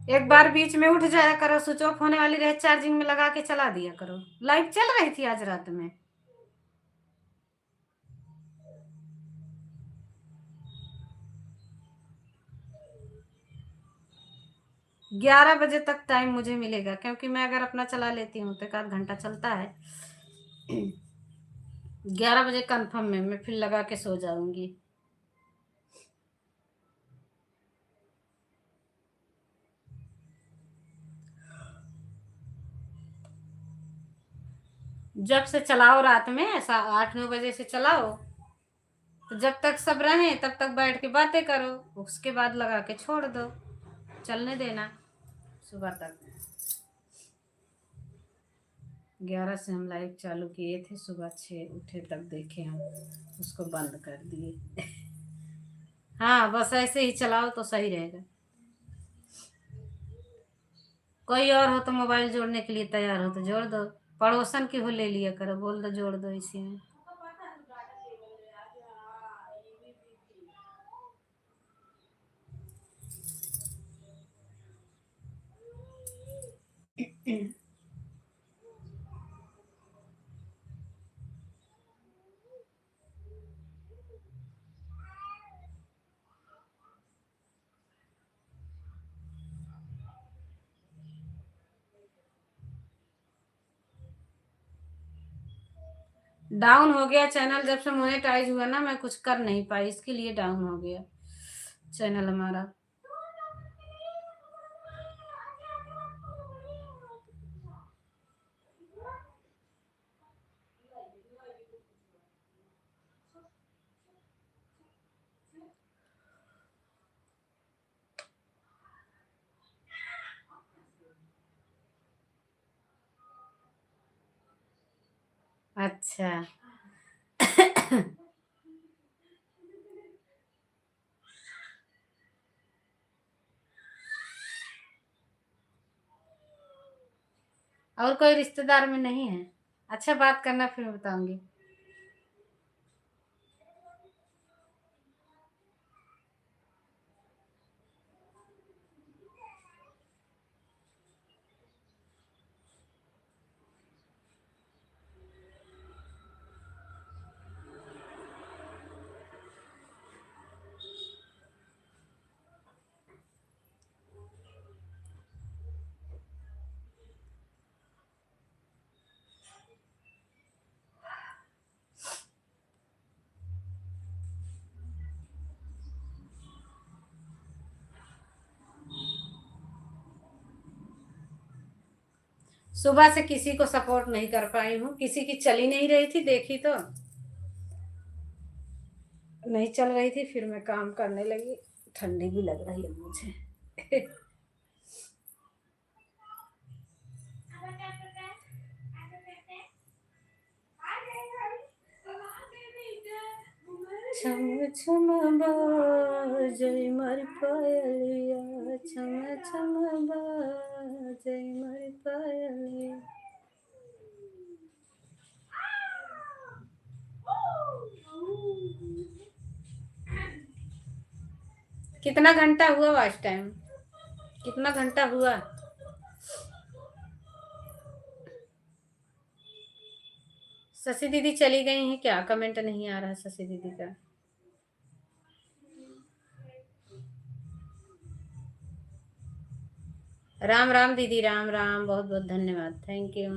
एक बार बीच में उठ जाया करो, स्विच ऑफ होने वाली रहे, चार्जिंग में लगा के चला दिया करो। लाइट चल रही थी आज रात में। 11 बजे तक टाइम मुझे मिलेगा, क्योंकि मैं अगर अपना चला लेती हूँ तो 1 आध घंटा चलता है। 11 बजे कन्फर्म में मैं फिर लगा के सो जाऊंगी। जब से चलाओ रात में, ऐसा 8-9 बजे से चलाओ, तो जब तक सब रहे तब तक बैठ के बातें करो, उसके बाद लगा के छोड़ दो, चलने देना सुबह तक। 11 से हम लाइव चालू किए थे, सुबह 6 उठे तब देखे हम, उसको बंद कर दिए। हाँ, बस ऐसे ही चलाओ तो सही रहेगा। कोई और हो तो मोबाइल जोड़ने के लिए तैयार हो तो जोड़ दो, पड़ोसन की हो ले लिया करो, बोल दो जोड़ दो इसी में। डाउन हो गया चैनल, जब से मोनेटाइज हुआ ना, मैं कुछ कर नहीं पाई, इसके लिए डाउन हो गया चैनल हमारा। अच्छा। और कोई रिश्तेदार में नहीं है? अच्छा, बात करना, फिर बताऊंगी। सुबह से किसी को सपोर्ट नहीं कर पाई हूँ, किसी की चली नहीं रही थी, देखी तो नहीं चल रही थी, फिर मैं काम करने लगी। ठंडी भी लग रही है मुझे। छम छम बाजे मोर पायलिया, छम छम बाजे मोर पायलिया। कितना घंटा हुआ वाच टाइम? कितना घंटा हुआ? शशि दीदी चली गई हैं क्या? कमेंट नहीं आ रहा शशि दीदी का। राम राम दीदी, राम राम, बहुत बहुत धन्यवाद, थैंक यू।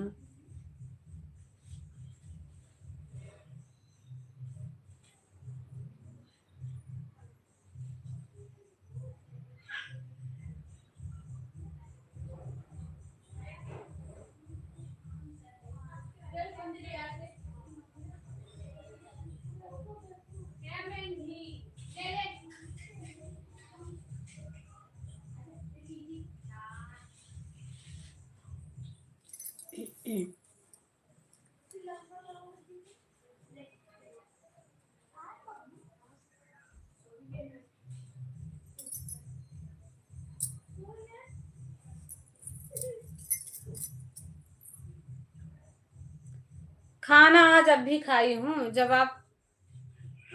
खाना आज अभी खाई हूँ, जब आप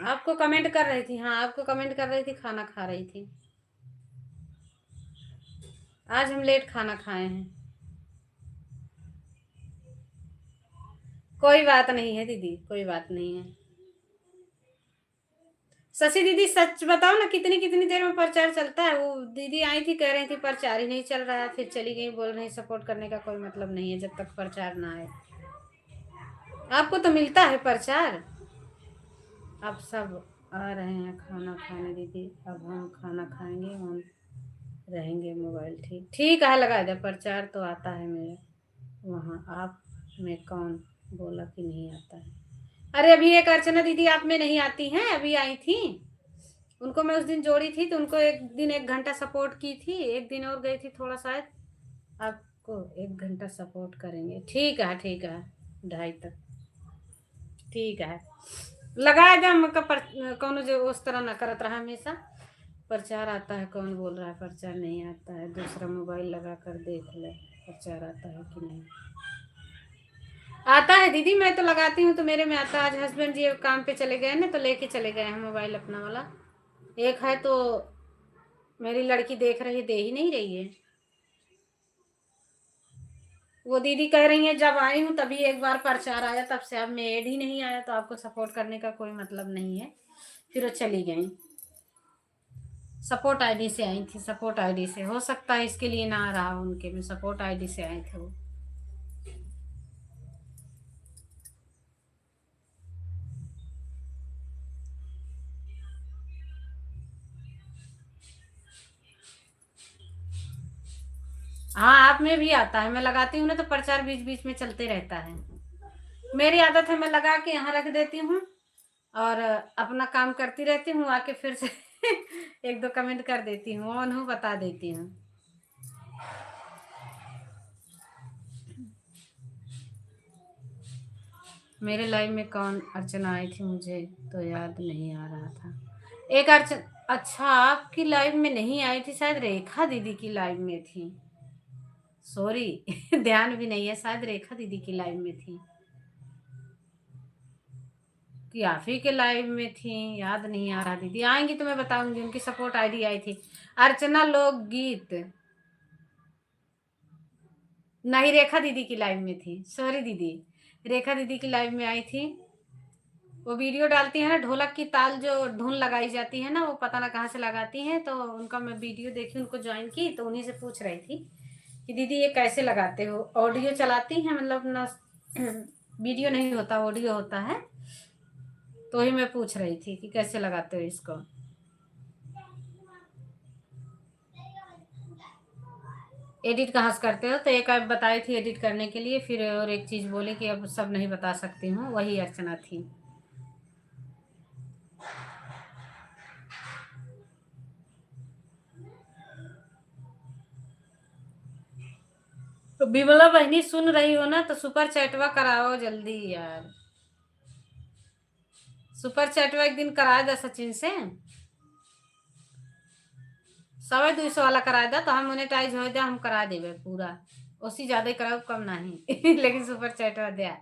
आपको कमेंट कर रही थी। हाँ, आपको कमेंट कर रही थी, खाना खा रही थी। आज हम लेट खाना खाए हैं। कोई बात नहीं है दीदी, कोई बात नहीं है। शशि दीदी सच बताओ ना, कितनी कितनी देर में प्रचार चलता है? वो दीदी आई थी, कह रही थी प्रचार ही नहीं चल रहा है, फिर चली गई, बोल रही सपोर्ट करने का कोई मतलब नहीं है जब तक प्रचार ना आए। आपको तो मिलता है प्रचार। अब सब आ रहे हैं खाना खाने दीदी, अब हम खाना खाएंगे, हम रहेंगे मोबाइल। ठीक ठीक है, लगा दे। प्रचार तो आता है मेरे वहाँ। आप में कौन बोला कि नहीं आता है? अरे अभी एक अर्चना दीदी आप में नहीं आती हैं, अभी आई थी। उनको मैं उस दिन जोड़ी थी, तो उनको एक दिन 1 घंटा सपोर्ट की थी, एक दिन और गई थी थोड़ा शायद। आपको 1 घंटा सपोर्ट करेंगे। ठीक है, ठीक है, 2:30 तक। ठीक है, लगा दम का कौन जो उस तरह ना करत रहा हमेशा। प्रचार आता है, कौन बोल रहा है प्रचार नहीं आता है? दूसरा मोबाइल लगा कर देख ले, प्रचार आता है कि नहीं। आता है दीदी, मैं तो लगाती हूँ तो मेरे में आता है। आज हस्बैंड जी काम पे चले गए ना, तो लेके चले गए हैं मोबाइल अपना वाला। एक है तो मेरी लड़की देख रही, दे ही नहीं रही है। वो दीदी कह रही है जब आई हूँ तभी एक बार प्रचार आया, तब से अब में ऐड ही नहीं आया, तो आपको सपोर्ट करने का कोई मतलब नहीं है। फिर वो चली गई। सपोर्ट आईडी से आई थी, सपोर्ट आईडी से। हो सकता है इसके लिए ना आ रहा उनके में, सपोर्ट आईडी से आए थे वो। हाँ, आप में भी आता है। मैं लगाती हूँ ना, तो प्रचार बीच बीच में चलते रहता है। मेरी आदत है, मैं लगा के यहाँ रख देती हूँ और अपना काम करती रहती हूँ, आके फिर से एक दो कमेंट कर देती हूँ, ऑन हूँ बता देती हूँ। मेरे लाइव में कौन अर्चना आई थी मुझे तो याद नहीं आ रहा था। एक अर्चना, अच्छा आपकी लाइव में नहीं आई थी, शायद रेखा दीदी की लाइव में थी। सॉरी ध्यान भी नहीं है, शायद रेखा दीदी की लाइव में थी कि आप ही के लाइव में थी, याद नहीं आ रहा दीदी। आएंगी तो मैं बताऊंगी। उनकी सपोर्ट आईडी आई थी, अर्चना लोकगीत। नहीं, रेखा दीदी की लाइव में थी, सॉरी दीदी, रेखा दीदी की लाइव में आई थी। वो वीडियो डालती है ना, ढोलक की ताल जो धुन लगाई जाती है ना, वो पता ना कहाँ से लगाती हैं, तो उनका मैं वीडियो देखी, उनको ज्वाइन की, तो उन्हीं से पूछ रही थी कि दीदी ये कैसे लगाते हो? ऑडियो चलाती हैं मतलब ना, वीडियो नहीं होता, ऑडियो होता है। तो ही मैं पूछ रही थी कि कैसे लगाते हो इसको। एडिट कहाँ से करते हो? तो एक ऐप बताई थी एडिट करने के लिए, फिर और एक चीज़ बोली कि अब सब नहीं बता सकती हूँ, वही अर्चना थी। तो बिमला बहनी सुन रही हो ना, तो सुपर चैटवा कराओ जल्दी यार। सुपर चैटवा एक दिन करा दे सचिन से, 100-200 वाला करा दे, तो हम मोनेटाइज हो जाए, हम करा देवे पूरा। उससे ज्यादा ही कराओ, कम नहीं लेकिन सुपर चैटवा दे।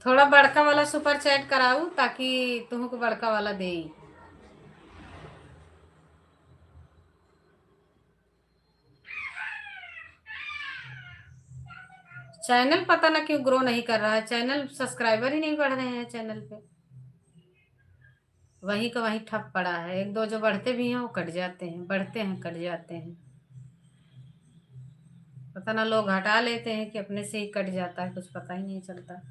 थोड़ा बड़का वाला सुपर चैट कराऊ, ताकि तुमको बड़का वाला दे। चैनल पता ना क्यों ग्रो नहीं कर रहा है, चैनल सब्सक्राइबर ही नहीं बढ़ रहे हैं चैनल पे। वहीं का वहीं ठप पड़ा है। एक दो जो बढ़ते भी हैं वो कट जाते हैं, बढ़ते हैं कट जाते हैं। पता ना लोग हटा लेते हैं कि अपने से ही कट जाता है, कुछ पता ही नहीं चलता।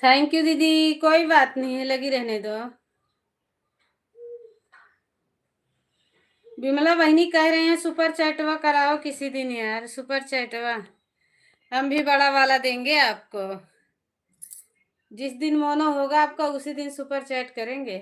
थैंक यू दीदी, कोई बात नहीं है, लगी रहने दो। विमला बहनी कह रहे हैं सुपर चैटवा कराओ किसी दिन यार, सुपर चैटवा हम भी बड़ा वाला देंगे आपको। जिस दिन मोनो होगा आपका उसी दिन सुपर चैट करेंगे।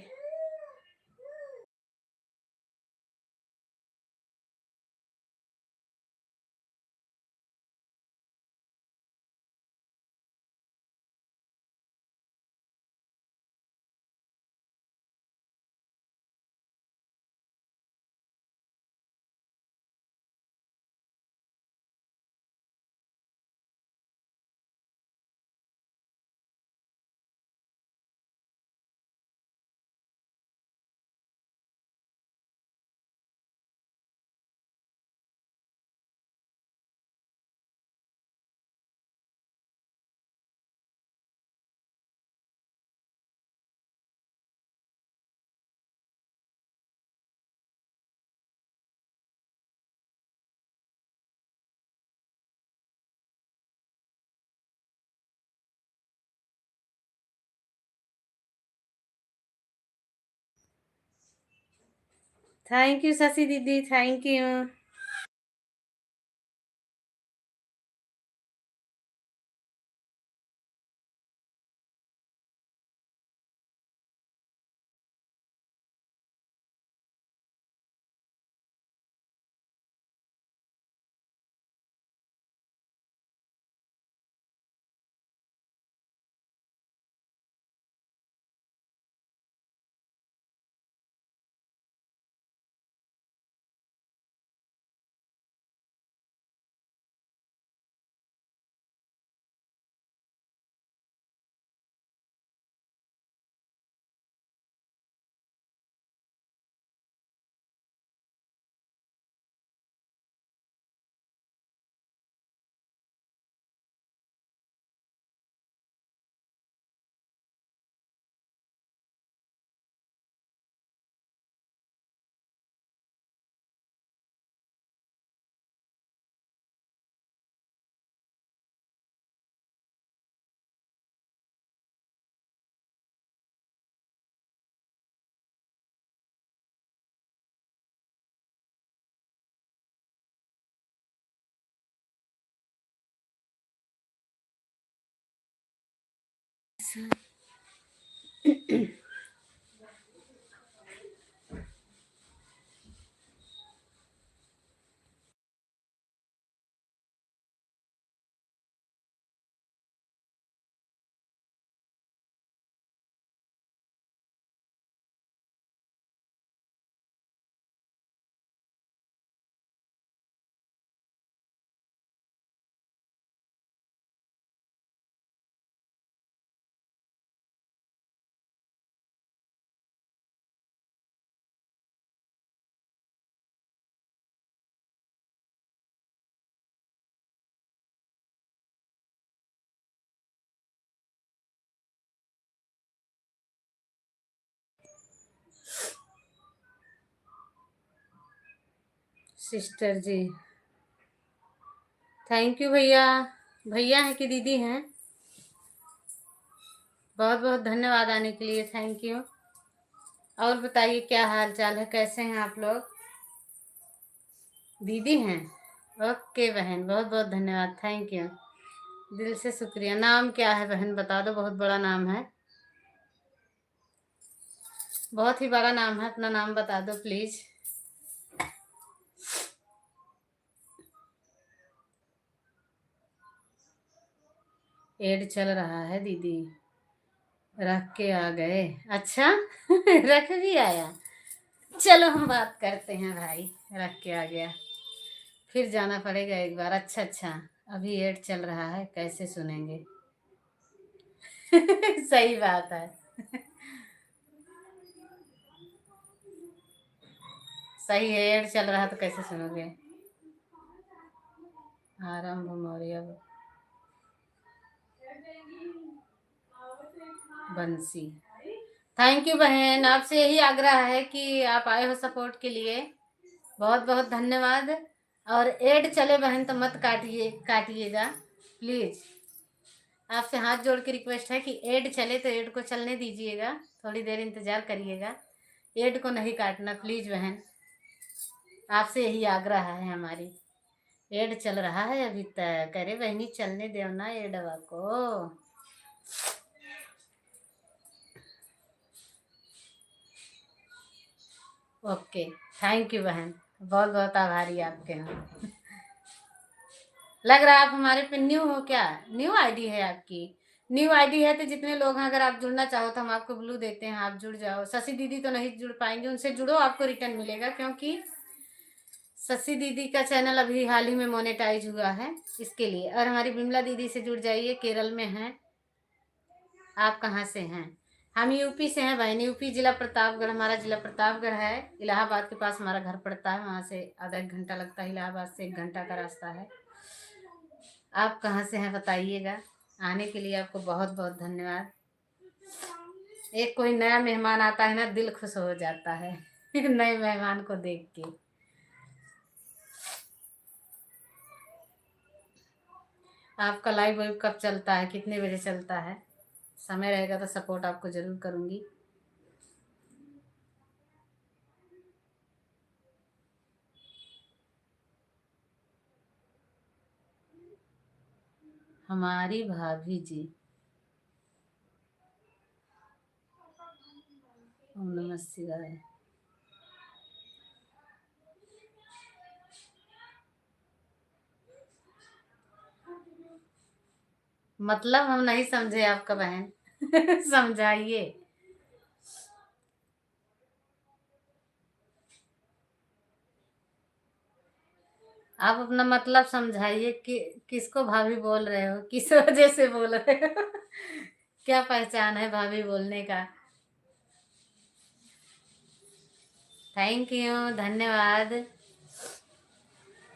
थैंक यू शशि दीदी, thank you. Sister ji thank you भैया। भैया हैं कि दीदी हैं? बहुत बहुत धन्यवाद आने के लिए, थैंक यू। और बताइए क्या हाल चाल है, कैसे हैं आप लोग? दीदी हैं? ओके बहन, बहुत बहुत धन्यवाद, थैंक यू, दिल से शुक्रिया। नाम क्या है बहन बता दो, बहुत बड़ा नाम है, बहुत ही बड़ा नाम है, अपना नाम बता दो प्लीज। एड चल रहा है दीदी, रख के आ गए? अच्छा रख भी आया, चलो हम बात करते हैं भाई। रख के आ गया, फिर जाना पड़ेगा एक बार। अच्छा अच्छा, अभी एड चल रहा है, कैसे सुनेंगे? सही बात है। सही है, एड चल रहा तो कैसे सुनोगे? आरंभ मौर्य बंसी, थैंक यू बहन, आपसे यही आग्रह है कि आप आए हो सपोर्ट के लिए, बहुत बहुत धन्यवाद। और एड चले बहन तो मत काटिएगा प्लीज। आपसे हाथ जोड़ के रिक्वेस्ट है कि एड चले तो एड को चलने दीजिएगा, थोड़ी देर इंतजार करिएगा, एड को नहीं काटना प्लीज बहन, आपसे यही आग्रह है हमारी। एड चल रहा है अभी तक, अरे बहनी चलने दो ना एडवा को। ओके, थैंक यू बहन, बहुत बहुत आभारी आपके हम। लग रहा है आप हमारे पे न्यू हो क्या? न्यू आईडी है आपकी? न्यू आईडी है तो जितने लोग हैं, अगर आप जुड़ना चाहो तो हम आपको ब्लू देते हैं, आप जुड़ जाओ। शशि दीदी तो नहीं जुड़ पाएंगे, उनसे जुड़ो, आपको रिटर्न मिलेगा, क्योंकि शशि दीदी का चैनल अभी हाल ही में मोनेटाइज हुआ है, इसके लिए। और हमारी बिमला दीदी से जुड़ जाइए, केरल में हैं। आप कहाँ से हैं? हम यूपी से हैं बहन, यूपी जिला प्रतापगढ़, हमारा जिला प्रतापगढ़ है। इलाहाबाद के पास हमारा घर पड़ता है, वहाँ से आधा एक घंटा लगता है, इलाहाबाद से 1 घंटा का रास्ता है। आप कहाँ से हैं बताइएगा। आने के लिए आपको बहुत बहुत धन्यवाद। एक कोई नया मेहमान आता है ना, दिल खुश हो जाता है नए मेहमान को देख के। आपका लाइव वाइव कब चलता है, कितने बजे चलता है? समय रहेगा तो सपोर्ट आपको जरूर करूंगी। हमारी भाभी जी, ओम नमः शिवाय। मतलब हम नहीं समझे आपका बहन समझाइए। आप अपना मतलब समझाइए कि किसको भाभी बोल रहे हो, किस वजह से बोल रहे हो क्या पहचान है भाभी बोलने का? थैंक यू, धन्यवाद।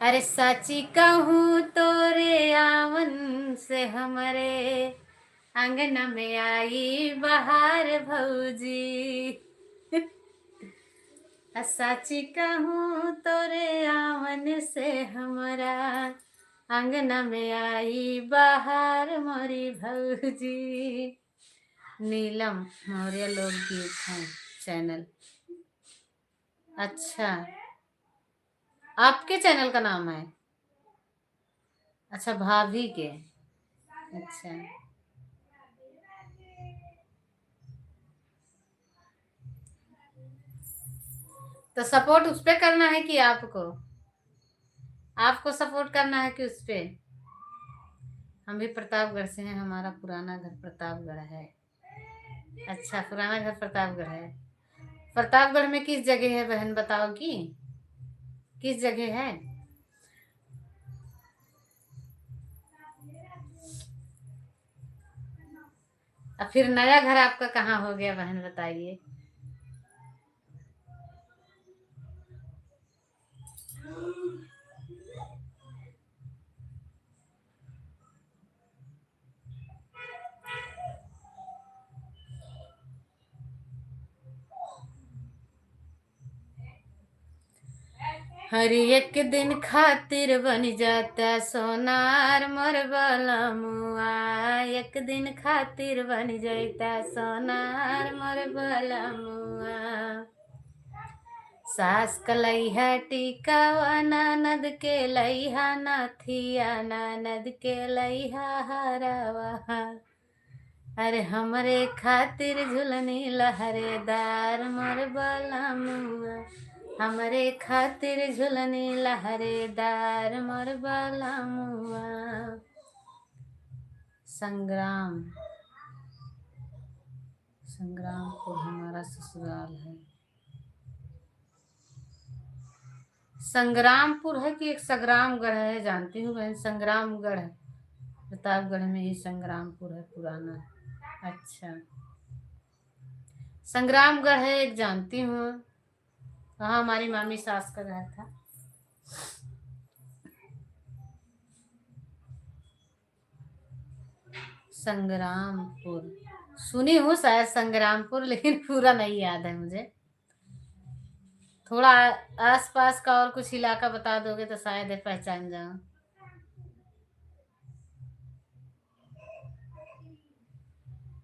अरे सची कहूँ तो रे आवन से हमारे आंगन में आई बहार भौजी सची कहूँ तो रे आवन से हमारा आंगन में आई बहार मोरी भौजी। नीलम मौर्य लोकगीत है चैनल। अच्छा, आपके चैनल का नाम है? अच्छा, भाभी के। अच्छा, तो सपोर्ट उस पे करना है कि आपको? आपको सपोर्ट करना है कि उस पे? हम भी प्रतापगढ़ से हैं, हमारा पुराना घर प्रतापगढ़ है। अच्छा, पुराना घर प्रतापगढ़ है। प्रतापगढ़ में किस जगह है बहन बताओगी? किस जगह है? अब फिर नया घर आपका कहाँ हो गया बहन बताइए। हर एक दिन खातिर बन जाता सोनार मोर बलमुआ, एक दिन खातिर बन जाता सोनार मोर बलमुआ। सास कलैहा टीका ननद के लैहा नथिया, ननद के लैहा हरावा। अरे हमरे खातिर झुलनी लहरेदार मोर बलमुआ, हमरे खातिर झुलनी लहरेदार मोर बलमुआ। संग्राम, संग्रामपुर हमारा ससुराल है। संग्रामपुर है कि एक संग्रामगढ़ है? जानती हूँ बहन, संग्रामगढ़ है प्रतापगढ़ में ही, संग्रामपुर है पुराना। अच्छा, संग्रामगढ़ है एक, जानती हूँ। वहाँ हमारी मामी सास का घर था। संग्रामपुर सुनी हूँ शायद संग्रामपुर, लेकिन पूरा नहीं याद है मुझे। थोड़ा आसपास का और कुछ इलाका बता दोगे तो शायद पहचान जाऊं।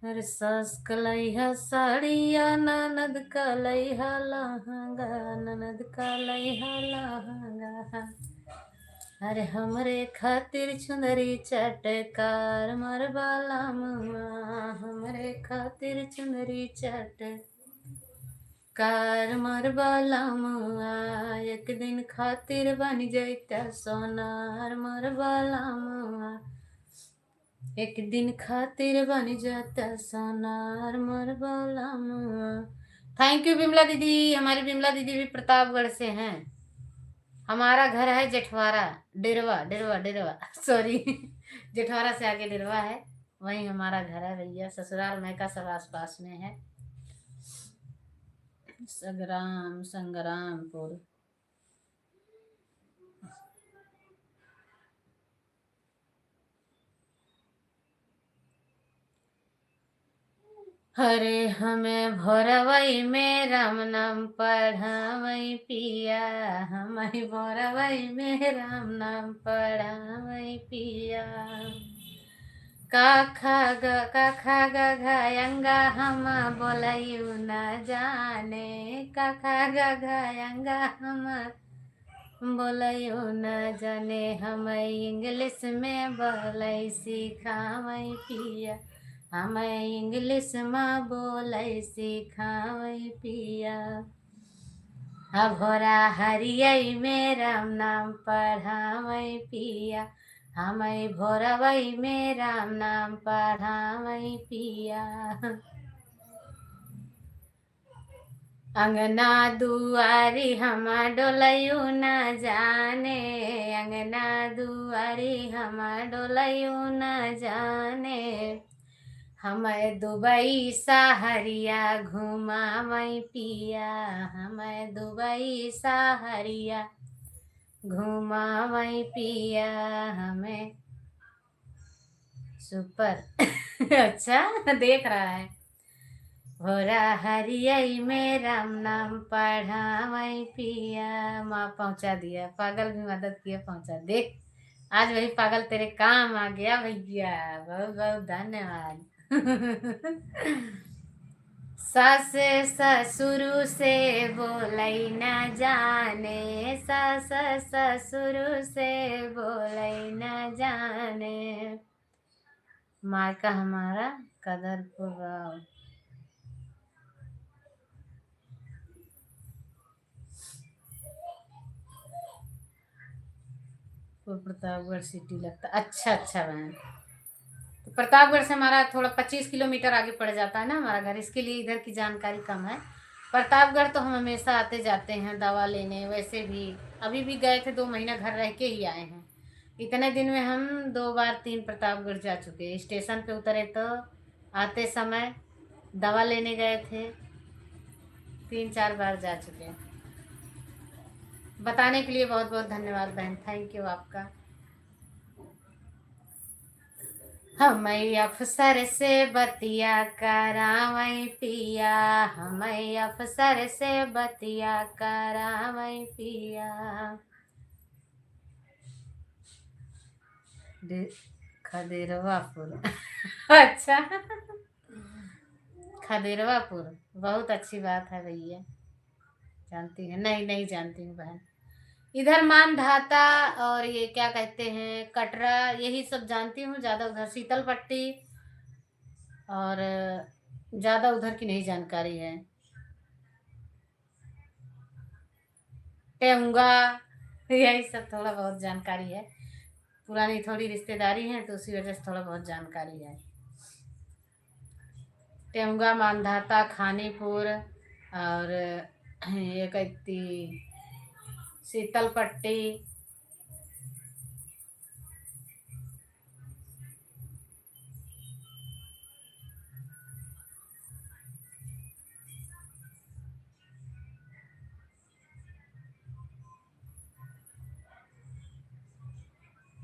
अरे सास कलैहा साड़िया ननद कलैहा लहंगा, ननद कलैहा लहंगा। अरे हमरे खातिर चुंदरी चटकार मरबाला मुआ, हमरे खातिर चुंदरी चटकार मरबाला मुआ। एक दिन खातिर बन जैता सोनार मरबाला मुआ, एक दिन खातिर बन जाता सोनार मरबाला मुआ। थैंक यू बिमला दीदी। हमारी बिमला दीदी भी प्रतापगढ़ से हैं। हमारा घर है जेठवारा, डेरवा डेरवा डेरवा सॉरी जेठवारा से आगे डेरवा है, वहीं हमारा घर है भैया। ससुराल मैका सब आस पास में है। संग्रामपुर। हरे हमें भोरवई में राम नाम पढ़ावई पिया, हमें भोरवई में राम नाम पढ़ावई पिया। काखा ग घयंगा हम बोलयू न जाने, काखा ग घयंगा हम बोलयू न जाने। हम इंग्लिश में बोलई सिखावई पिया, हम इंग्लिश में बोलई सिखावई पिया। भोरा हरियई में राम नाम पढ़ावई पिया, हम भोरवई में राम नाम पढ़ावई पिया। अंगना दुआरी हम डोलयू न जाने, अंगना दुआरी हम डोलयू न जाने। हम दुबई सहरिया घुमावई पिया, हम दुबई सहरिया घुमावई पिया। हमें सुपर अच्छा देख रहा है। भोरा हरियई में राम नाम पढ़ावई पिया। माँ पहुंचा दिया, पागल भी मदद किया पहुंचा। देख आज वही पागल तेरे काम आ गया भैया, बहुत बहुत धन्यवाद। सास ससुर से बोलई न जाने, सास ससुर से बोलई न जाने। मायका हमारा कदरपुर गाँव। प्रतापगढ़ सिटी लगता। अच्छा अच्छा बहन, तो प्रतापगढ़ से हमारा थोड़ा 25 किलोमीटर आगे पड़ जाता है ना हमारा घर, इसके लिए इधर की जानकारी कम है। प्रतापगढ़ तो हम हमेशा आते जाते हैं दवा लेने, वैसे भी अभी भी गए थे, 2 महीना घर रह के ही आए हैं। इतने दिन में हम 2 बार 3 प्रतापगढ़ जा चुके। स्टेशन पे उतरे तो आते समय दवा लेने गए थे, 3-4 बार जा चुके। बताने के लिए बहुत बहुत धन्यवाद बहन, थैंक यू आपका। हम अफसर से बतिया करावई पिया, हम अफसर से बतिया करावई पिया। खदेरवापुर अच्छा खदेरवापुर, बहुत अच्छी बात है भैया। जानती है? नहीं नहीं जानती हूँ बहन। इधर मानधाता और ये क्या कहते हैं कटरा, यही सब जानती हूँ ज़्यादा। उधर शीतल पट्टी और ज़्यादा उधर की नहीं जानकारी है। टेंगा, यही सब थोड़ा बहुत जानकारी है। पुरानी थोड़ी रिश्तेदारी है तो उसी वजह से थोड़ा बहुत जानकारी है। टेंगा, मानधाता, खानीपुर और ये कहती शीतल पट्टी।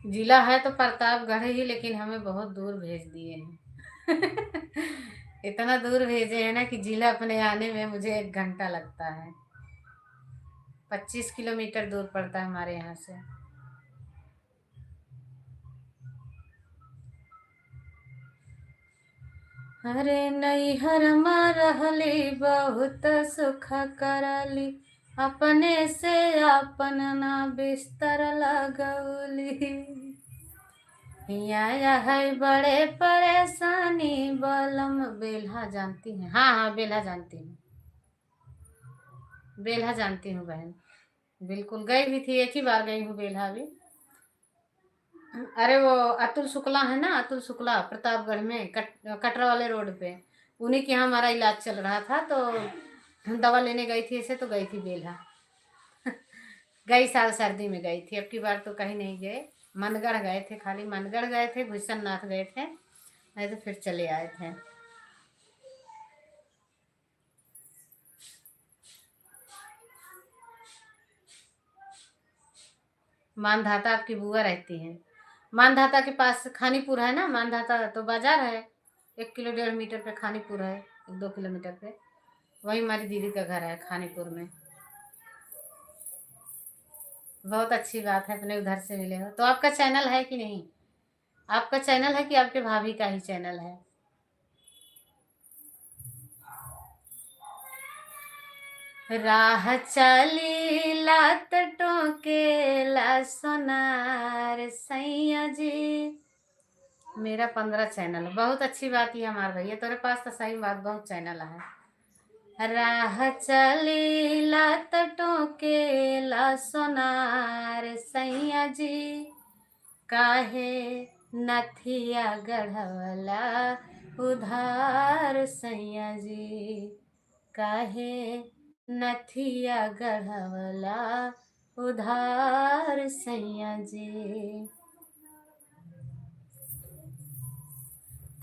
जिला है तो प्रतापगढ़ ही, लेकिन हमें बहुत दूर भेज दिए हैं इतना दूर भेजे हैं ना कि जिला अपने आने में मुझे 1 घंटा लगता है। 25 किलोमीटर दूर पड़ता है हमारे यहाँ से। अरे नैहर में रहली बहुत सुख करली, अपने से अपन ना बिस्तर लगौली। या है बड़े परेशानी बलम। बेल्हा जानती हैं? हाँ हाँ बेल्हा जानती हूँ, बेल्हा जानती हूँ बहन, बिल्कुल गई भी थी, एक ही बार गई हूँ बेल्हा भी। अरे वो अतुल शुक्ला है ना, अतुल शुक्ला, प्रतापगढ़ में कटरा वाले रोड पे, उन्हीं के यहाँ हमारा इलाज चल रहा था, तो दवा लेने गई थी ऐसे, तो गई थी बेल्हा। गई साल सर्दी में गई थी, अब की बार तो कहीं नहीं गए। मनगढ़ गए थे, खाली मनगढ़ गए थे, भूषण नाथ गए थे, नहीं तो फिर चले आए थे। मानधाता आपकी बुआ रहती है, मानधाता के पास खानीपुर है ना, मानधाता तो बाजार है, 1 किलो 1.5 मीटर पे खानीपुर है, 1-2 किलोमीटर पे, वही हमारी दीदी का घर है खानीपुर में। बहुत अच्छी बात है, अपने उधर से मिले हो। तो आपका चैनल है कि नहीं? आपका चैनल है कि आपके भाभी का ही चैनल है? राह चली लात टोके ला सोनार सैया जी। मेरा 15 चैनल, बहुत अच्छी बात है हमारे भैया, तेरे पास तो सही बात बहुत चैनल है। राह चली लात टोके ला सोनार सैया जी, काहे नथिया गढ़वला उधार सैया जी, काहे नथिया गढ़वला उधार सैया जी।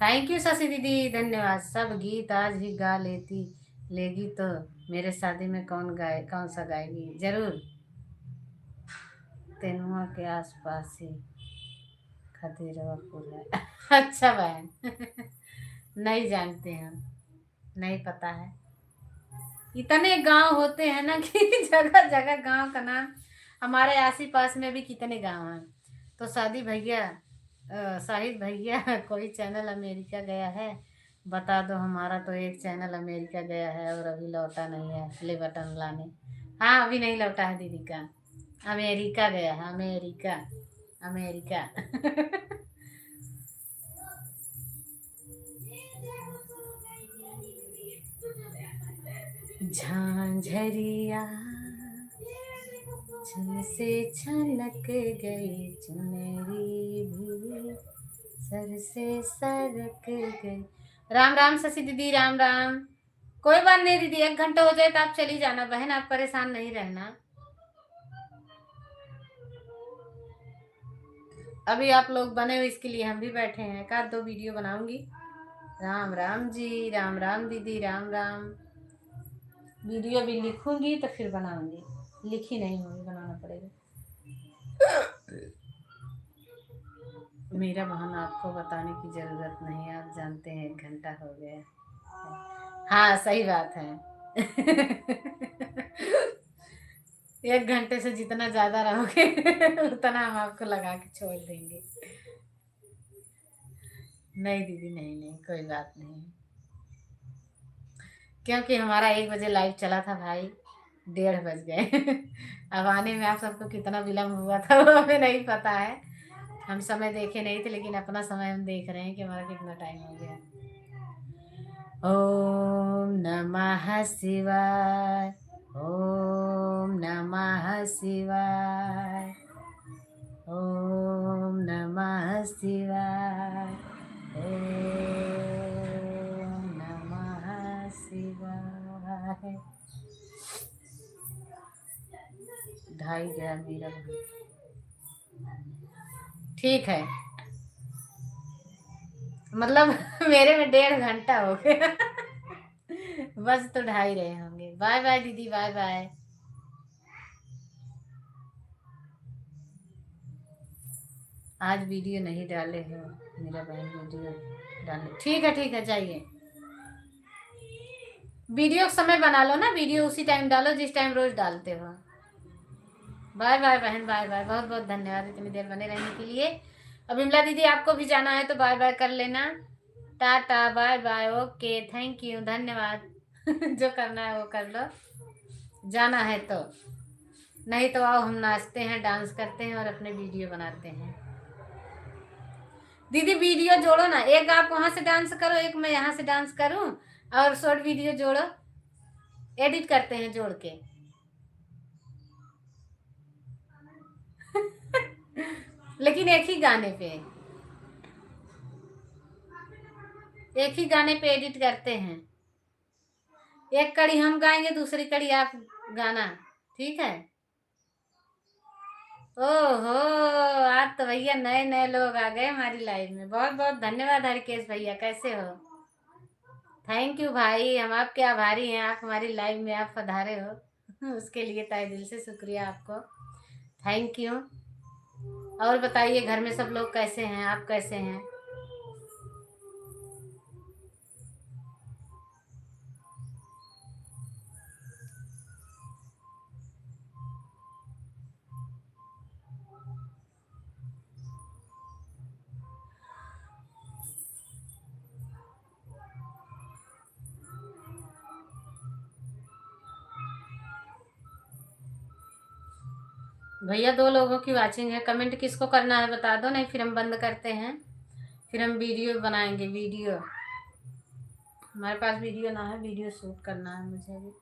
थैंक यू शशि दीदी, धन्यवाद। सब गीत आज ही गा लेती लेगी तो मेरे शादी में कौन गाए, कौन सा गाएगी? जरूर। तेनुआ के आसपास ही खदेरवापुर है। अच्छा बहन। नहीं जानते हम, नहीं पता है। इतने गांव होते हैं ना कि जगह जगह गांव का नाम। हमारे आसी पास में भी कितने गांव हैं। तो शादी भैया, शाहिद भैया, कोई चैनल अमेरिका गया है, बता दो। हमारा तो एक चैनल अमेरिका गया है और अभी लौटा नहीं है प्ले बटन लाने। हाँ अभी नहीं लौटा है दीदी का, अमेरिका गया है, अमेरिका, अमेरिका। झांझरिया छन से छलक गई चुनरी भी, सर से सरक गई। राम राम शशि दीदी, राम राम। कोई बात नहीं दीदी, 1 घंटा हो जाए तो आप चली जाना बहन, आप परेशान नहीं रहना। अभी आप लोग बने हो इसके लिए हम भी बैठे हैं, एक आध दो वीडियो बनाऊंगी। राम राम जी, राम राम दीदी, राम राम। वीडियो भी लिखूंगी तो फिर बनाऊंगी, लिखी नहीं होगी, बनाना पड़ेगा। मेरा बहाना आपको बताने की जरूरत नहीं, आप जानते हैं 1 घंटा हो गया। हाँ सही बात है। 1 घंटे से जितना ज्यादा रहोगे उतना हम आपको लगा के छोड़ देंगे। नहीं दीदी, नहीं नहीं कोई बात नहीं, क्योंकि हमारा 1 बजे लाइव चला था भाई, 1:30 बज गए। अब आने में आप सबको कितना विलम्ब हुआ था वो हमें नहीं पता है, हम समय देखे नहीं थे, लेकिन अपना समय हम देख रहे हैं कि हमारा कितना टाइम हो गया। ओम नमः शिवाय, ओम नमः शिवाय, ओम नमः शिवाय, ओम नमः शिवाय। 2:30 गया मेरा। ठीक है, मतलब मेरे में 1.5 घंटा हो गया। बस तो 2:30 रहे होंगे। बाय बाय दीदी, बाय बाय। आज वीडियो नहीं डाले हो मेरा बहन, वीडियो डाले। ठीक है जाइए, वीडियो समय बना लो ना, वीडियो उसी टाइम डालो जिस टाइम रोज डालते हो। बाय बाय बहन, बाय बाय, बहुत बहुत धन्यवाद इतनी देर बने रहने के लिए। अब विमला दीदी आपको भी जाना है तो बाय बाय कर लेना। Tata bye bye. Okay thank you धन्यवाद। जो करना है वो कर लो, जाना है तो, नहीं तो आओ हम नाचते हैं, डांस करते हैं और अपने वीडियो बनाते हैं। दीदी वीडियो जोड़ो ना, एक आप वहां से डांस करो, एक मैं यहाँ से डांस करूं, और शॉर्ट वीडियो जोड़ो, एडिट करते हैं जोड़ के। लेकिन एक ही गाने पे एडिट करते हैं। एक कड़ी हम गाएंगे, दूसरी कड़ी आप गाना, ठीक है। ओहो, आज तो भैया नए नए लोग आ गए हमारी लाइफ में। बहुत बहुत धन्यवाद हरकेश भैया, कैसे हो? थैंक यू भाई, हम आपके आभारी हैं, आप हमारी लाइफ में आप पधारे हो। उसके लिए तहे दिल से शुक्रिया आपको, थैंक यू। और बताइए घर में सब लोग कैसे हैं, आप कैसे हैं? भैया 2 लोगों की वाचिंग है, कमेंट किसको करना है बता दो, नहीं फिर हम बंद करते हैं, फिर हम वीडियो बनाएंगे। वीडियो हमारे पास वीडियो ना है, वीडियो शूट करना है मुझे अभी।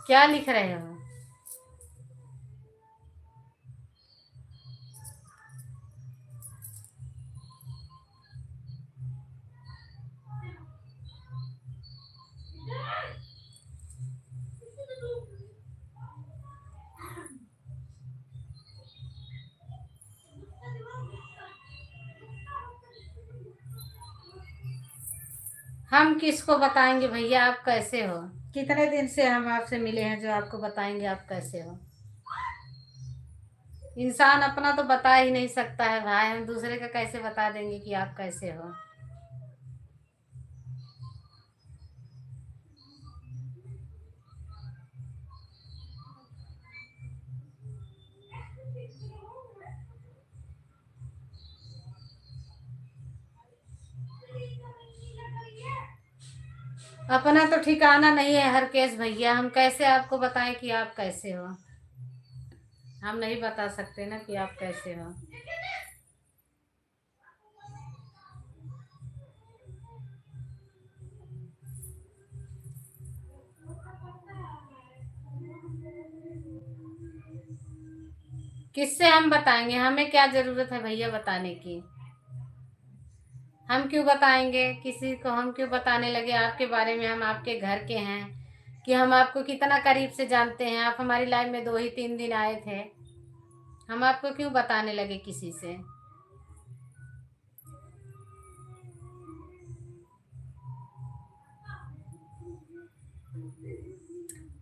क्या लिख रहे हो? हम किसको बताएंगे भैया आप कैसे हो? कितने दिन से हम आपसे मिले हैं जो आपको बताएंगे आप कैसे हो? इंसान अपना तो बता ही नहीं सकता है भाई, हम दूसरे का कैसे बता देंगे कि आप कैसे हो? अपना तो ठिकाना नहीं है हरकेश भैया, हम कैसे आपको बताएं कि आप कैसे हो? हम नहीं बता सकते ना कि आप कैसे हो। किससे हम बताएंगे, हमें क्या जरूरत है भैया बताने की? हम क्यों बताएंगे किसी को, हम क्यों बताने लगे आपके बारे में? हम आपके घर के हैं कि हम आपको कितना करीब से जानते हैं, आप हमारी लाइफ में 2 ही 3 दिन आए थे, हम आपको क्यों बताने लगे किसी से?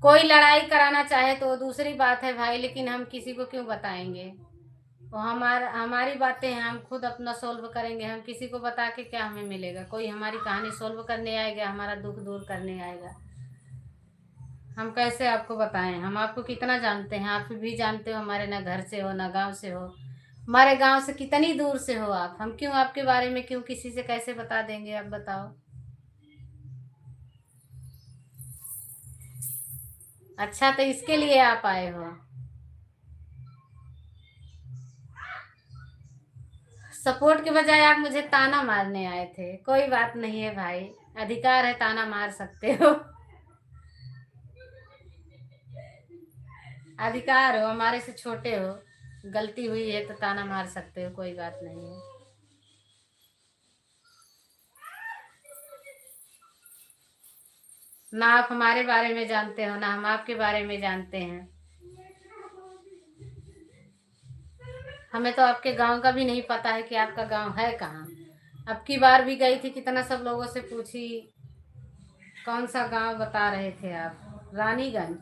कोई लड़ाई कराना चाहे तो दूसरी बात है भाई, लेकिन हम किसी को क्यों बताएंगे? वो हमारी बातें हैं, हम खुद अपना सोल्व करेंगे। हम किसी को बता के क्या हमें मिलेगा? कोई हमारी कहानी सोल्व करने आएगा, हमारा दुख दूर करने आएगा? हम कैसे आपको बताएं? हम आपको कितना जानते हैं, आप भी जानते हो हमारे, ना घर से हो ना गांव से हो, हमारे गांव से कितनी दूर से हो आप। हम क्यों आपके बारे में क्यों किसी से कैसे बता देंगे, आप बताओ। अच्छा तो इसके लिए आप आए हो? सपोर्ट के बजाय आप मुझे ताना मारने आए थे। कोई बात नहीं है भाई, अधिकार है, ताना मार सकते हो। अधिकार हो, हमारे से छोटे हो, गलती हुई है तो ताना मार सकते हो, कोई बात नहीं है। ना आप हमारे बारे में जानते हो, ना हम आपके बारे में जानते हैं। हमें तो आपके गांव का भी नहीं पता है कि आपका गांव है कहाँ। अब की बार भी गई थी, कितना सब लोगों से पूछी, कौन सा गांव बता रहे थे आप? रानीगंज।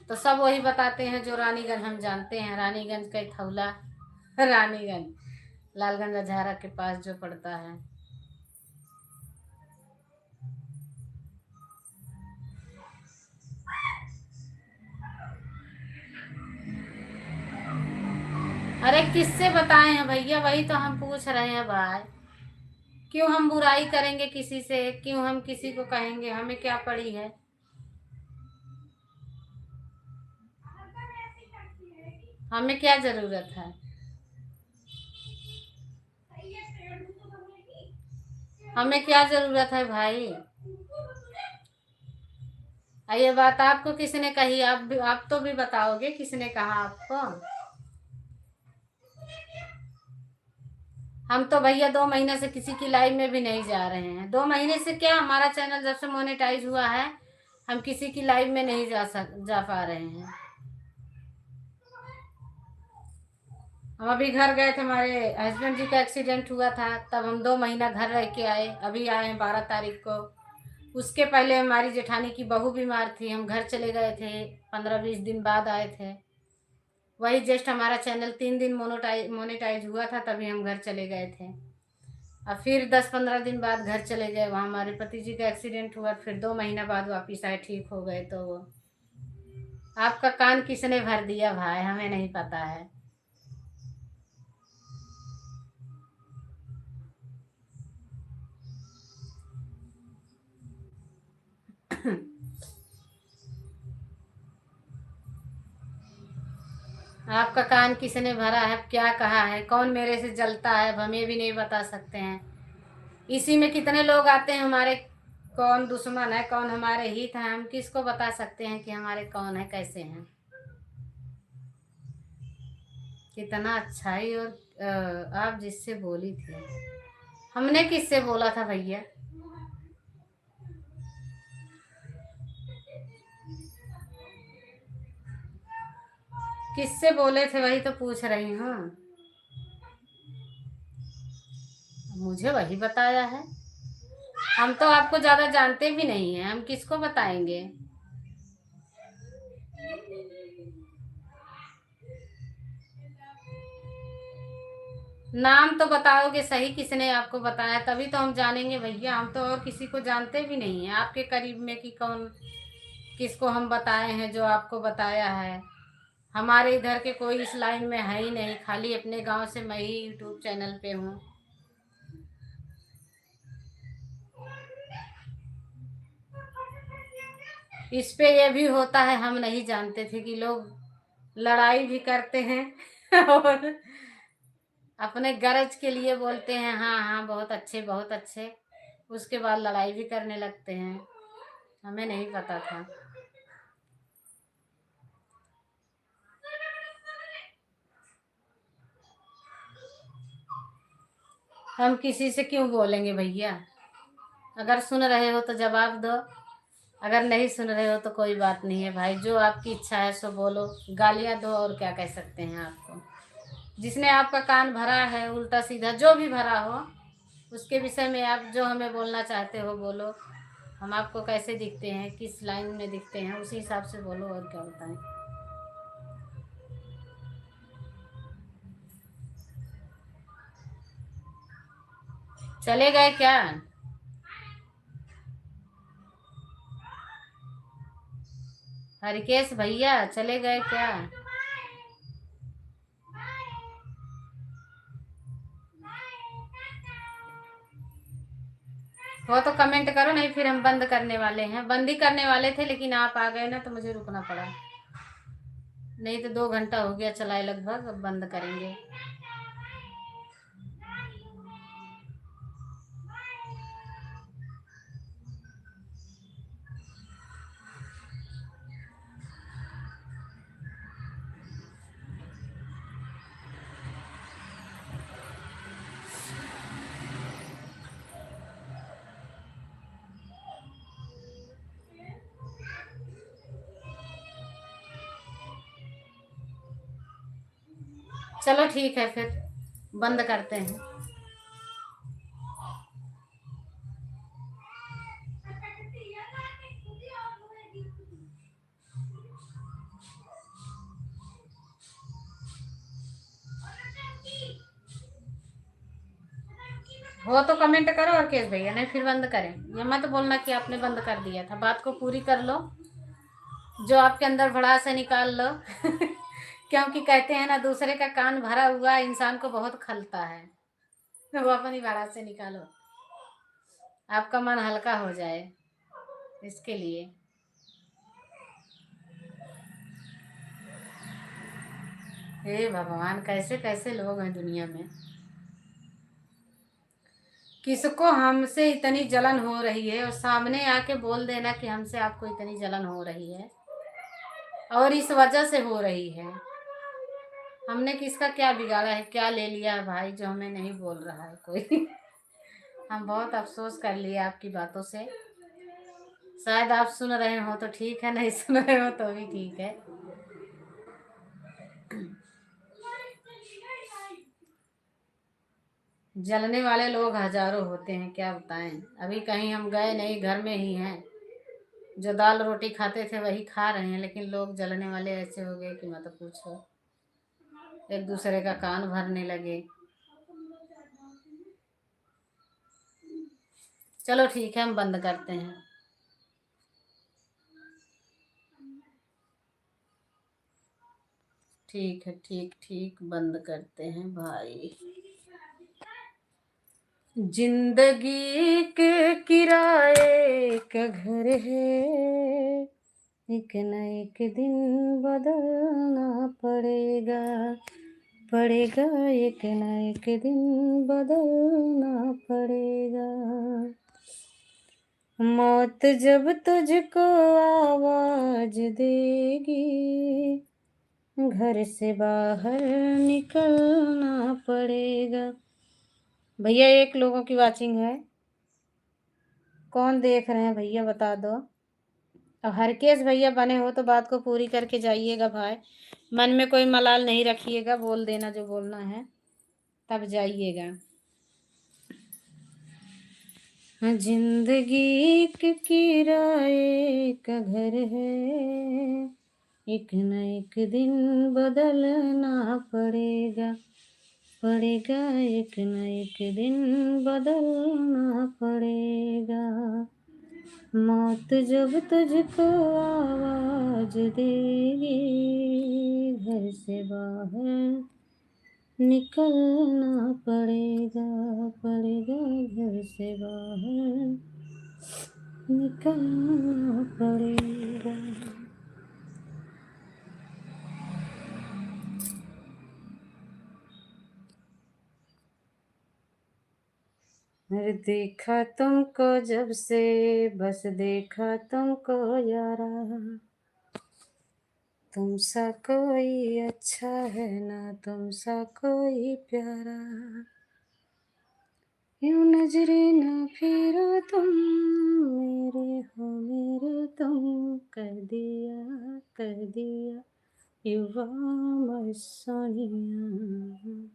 तो सब वही बताते हैं जो रानीगंज हम जानते हैं, रानीगंज का थौला। रानीगंज लालगंज अझारा के पास जो पड़ता है। अरे किससे बताए हैं भैया, वही तो हम पूछ रहे हैं भाई। क्यों हम बुराई करेंगे किसी से? क्यों हम किसी को कहेंगे? हमें क्या पड़ी है? हमें क्या जरूरत है? हमें क्या जरूरत है भाई? ये बात आपको किसने कही? आप तो भी बताओगे किसने कहा आपको? हम तो भैया 2 महीने से किसी की लाइव में भी नहीं जा रहे हैं। 2 महीने से क्या, हमारा चैनल जब से मोनेटाइज हुआ है हम किसी की लाइव में नहीं जा पा रहे हैं। हम अभी घर गए थे, हमारे हस्बैंड जी का एक्सीडेंट हुआ था, तब हम 2 महीना घर रह के आए। अभी आए हैं 12 तारीख को। उसके पहले हमारी जेठानी की बहू बीमार थी, हम घर चले गए थे, 15-20 दिन बाद आए थे। वही जस्ट हमारा चैनल 3 दिन मोनेटाइज हुआ था, तभी हम घर चले गए थे। और फिर 10-15 दिन बाद घर चले गए, वहाँ हमारे पति जी का एक्सीडेंट हुआ, फिर 2 महीना बाद वापिस आए, ठीक हो गए। तो आपका कान किसने भर दिया भाई? हमें नहीं पता है। आपका कान किसने भरा है? क्या कहा है? कौन मेरे से जलता है? अब हम ये भी नहीं बता सकते हैं। इसी में कितने लोग आते हैं हमारे, कौन दुश्मन है कौन हमारे हित है, हम किसको बता सकते हैं कि हमारे कौन है कैसे हैं? कितना अच्छाई और आप जिससे बोली थी। हमने किससे बोला था भैया? किससे बोले थे वही तो पूछ रही हूँ। मुझे वही बताया है। हम तो आपको ज्यादा जानते भी नहीं है, हम किसको बताएंगे? नाम तो बताओगे सही, किसने आपको बताया, तभी तो हम जानेंगे भैया। हम तो और किसी को जानते भी नहीं है आपके करीब में कि कौन किसको हम बताए हैं जो आपको बताया है। हमारे इधर के कोई इस लाइन में है ही नहीं, खाली अपने गांव से मैं ही यूट्यूब चैनल पे हूँ। इस पे ये भी होता है, हम नहीं जानते थे कि लोग लड़ाई भी करते हैं और अपने गरज के लिए बोलते हैं हाँ हाँ बहुत अच्छे बहुत अच्छे, उसके बाद लड़ाई भी करने लगते हैं। हमें नहीं पता था। हम किसी से क्यों बोलेंगे भैया? अगर सुन रहे हो तो जवाब दो, अगर नहीं सुन रहे हो तो कोई बात नहीं है भाई, जो आपकी इच्छा है सो बोलो। गालियां दो, और क्या कह सकते हैं आपको? जिसने आपका कान भरा है उल्टा सीधा जो भी भरा हो, उसके विषय में आप जो हमें बोलना चाहते हो बोलो। हम आपको कैसे दिखते हैं, किस लाइन में दिखते हैं, उसी हिसाब से बोलो, और क्या बताएं। चले गए क्या? हरिकेश भैया चले गए क्या? वो तो कमेंट करो, नहीं फिर हम बंद करने वाले हैं। बंद ही करने वाले थे लेकिन आप आ गए ना तो मुझे रुकना पड़ा। नहीं तो 2 घंटा हो गया चलाए लगभग, अब बंद करेंगे। चलो ठीक है फिर बंद करते हैं। हो तो कमेंट करो और केस भैया, नहीं फिर बंद करें। ये मत बोलना कि आपने बंद कर दिया था, बात को पूरी कर लो, जो आपके अंदर भड़ास है निकाल लो। क्योंकि कहते हैं ना, दूसरे का कान भरा हुआ इंसान को बहुत खलता है। वो अपनी भड़ास से निकालो, आपका मन हल्का हो जाए, इसके लिए। हे भगवान, कैसे कैसे लोग हैं दुनिया में। किसको हमसे इतनी जलन हो रही है और सामने आके बोल देना कि हमसे आपको इतनी जलन हो रही है, और इस वजह से हो रही है। हमने किसका क्या बिगाड़ा है, क्या ले लिया है भाई जो हमें नहीं बोल रहा है कोई। हम बहुत अफसोस कर लिए आपकी बातों से। शायद आप सुन रहे हो तो ठीक है, नहीं सुन रहे हो तो भी ठीक है। जलने वाले लोग हजारों होते हैं, क्या बताएं। अभी कहीं हम गए नहीं, घर में ही हैं। जो दाल रोटी खाते थे वही खा रहे हैं, लेकिन लोग जलने वाले ऐसे हो गए कि मत पूछो। एक दूसरे का कान भरने लगे। चलो ठीक है, हम बंद करते हैं। ठीक है, ठीक ठीक, बंद करते हैं भाई। जिंदगी के किराए का घर है, एक न एक दिन बदलना पड़ेगा, पड़ेगा एक न एक दिन बदलना पड़ेगा। मौत जब तुझको आवाज देगी, घर से बाहर निकलना पड़ेगा। भैया एक लोगों की वाचिंग है, कौन देख रहे हैं भैया बता दो। अब हर केस भैया बने हो तो बात को पूरी करके जाइएगा भाई, मन में कोई मलाल नहीं रखिएगा, बोल देना जो बोलना है तब जाइएगा। जिंदगी के किराए का घर है, एक न एक दिन बदलना पड़ेगा, पड़ेगा एक न एक दिन बदलना पड़ेगा। मौत जब तुझको आवाज देगी, घर से बाहर निकलना पड़ेगा, पड़ेगा घर से बाहर निकलना पड़ेगा। अरे देखा तुमको जब से, बस देखा तुमको यारा, तुम सा कोई अच्छा है ना, तुम सा कोई प्यारा। यूं नजरे ना फिरो तुम, मेरे हो मेरे तुम, कर दिया युवा मैं सोनिया,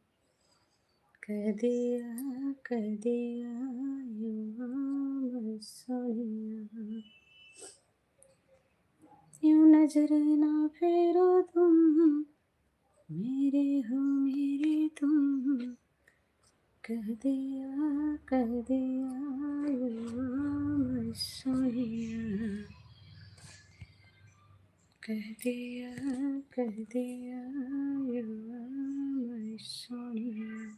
कर दिया युवा मैं सोनिया। यूं नजरे ना फेरो तुम, मेरे हो मेरे तुम, कह दिया युवा मैं सोनिया, कह दिया युवा मैं सोनिया।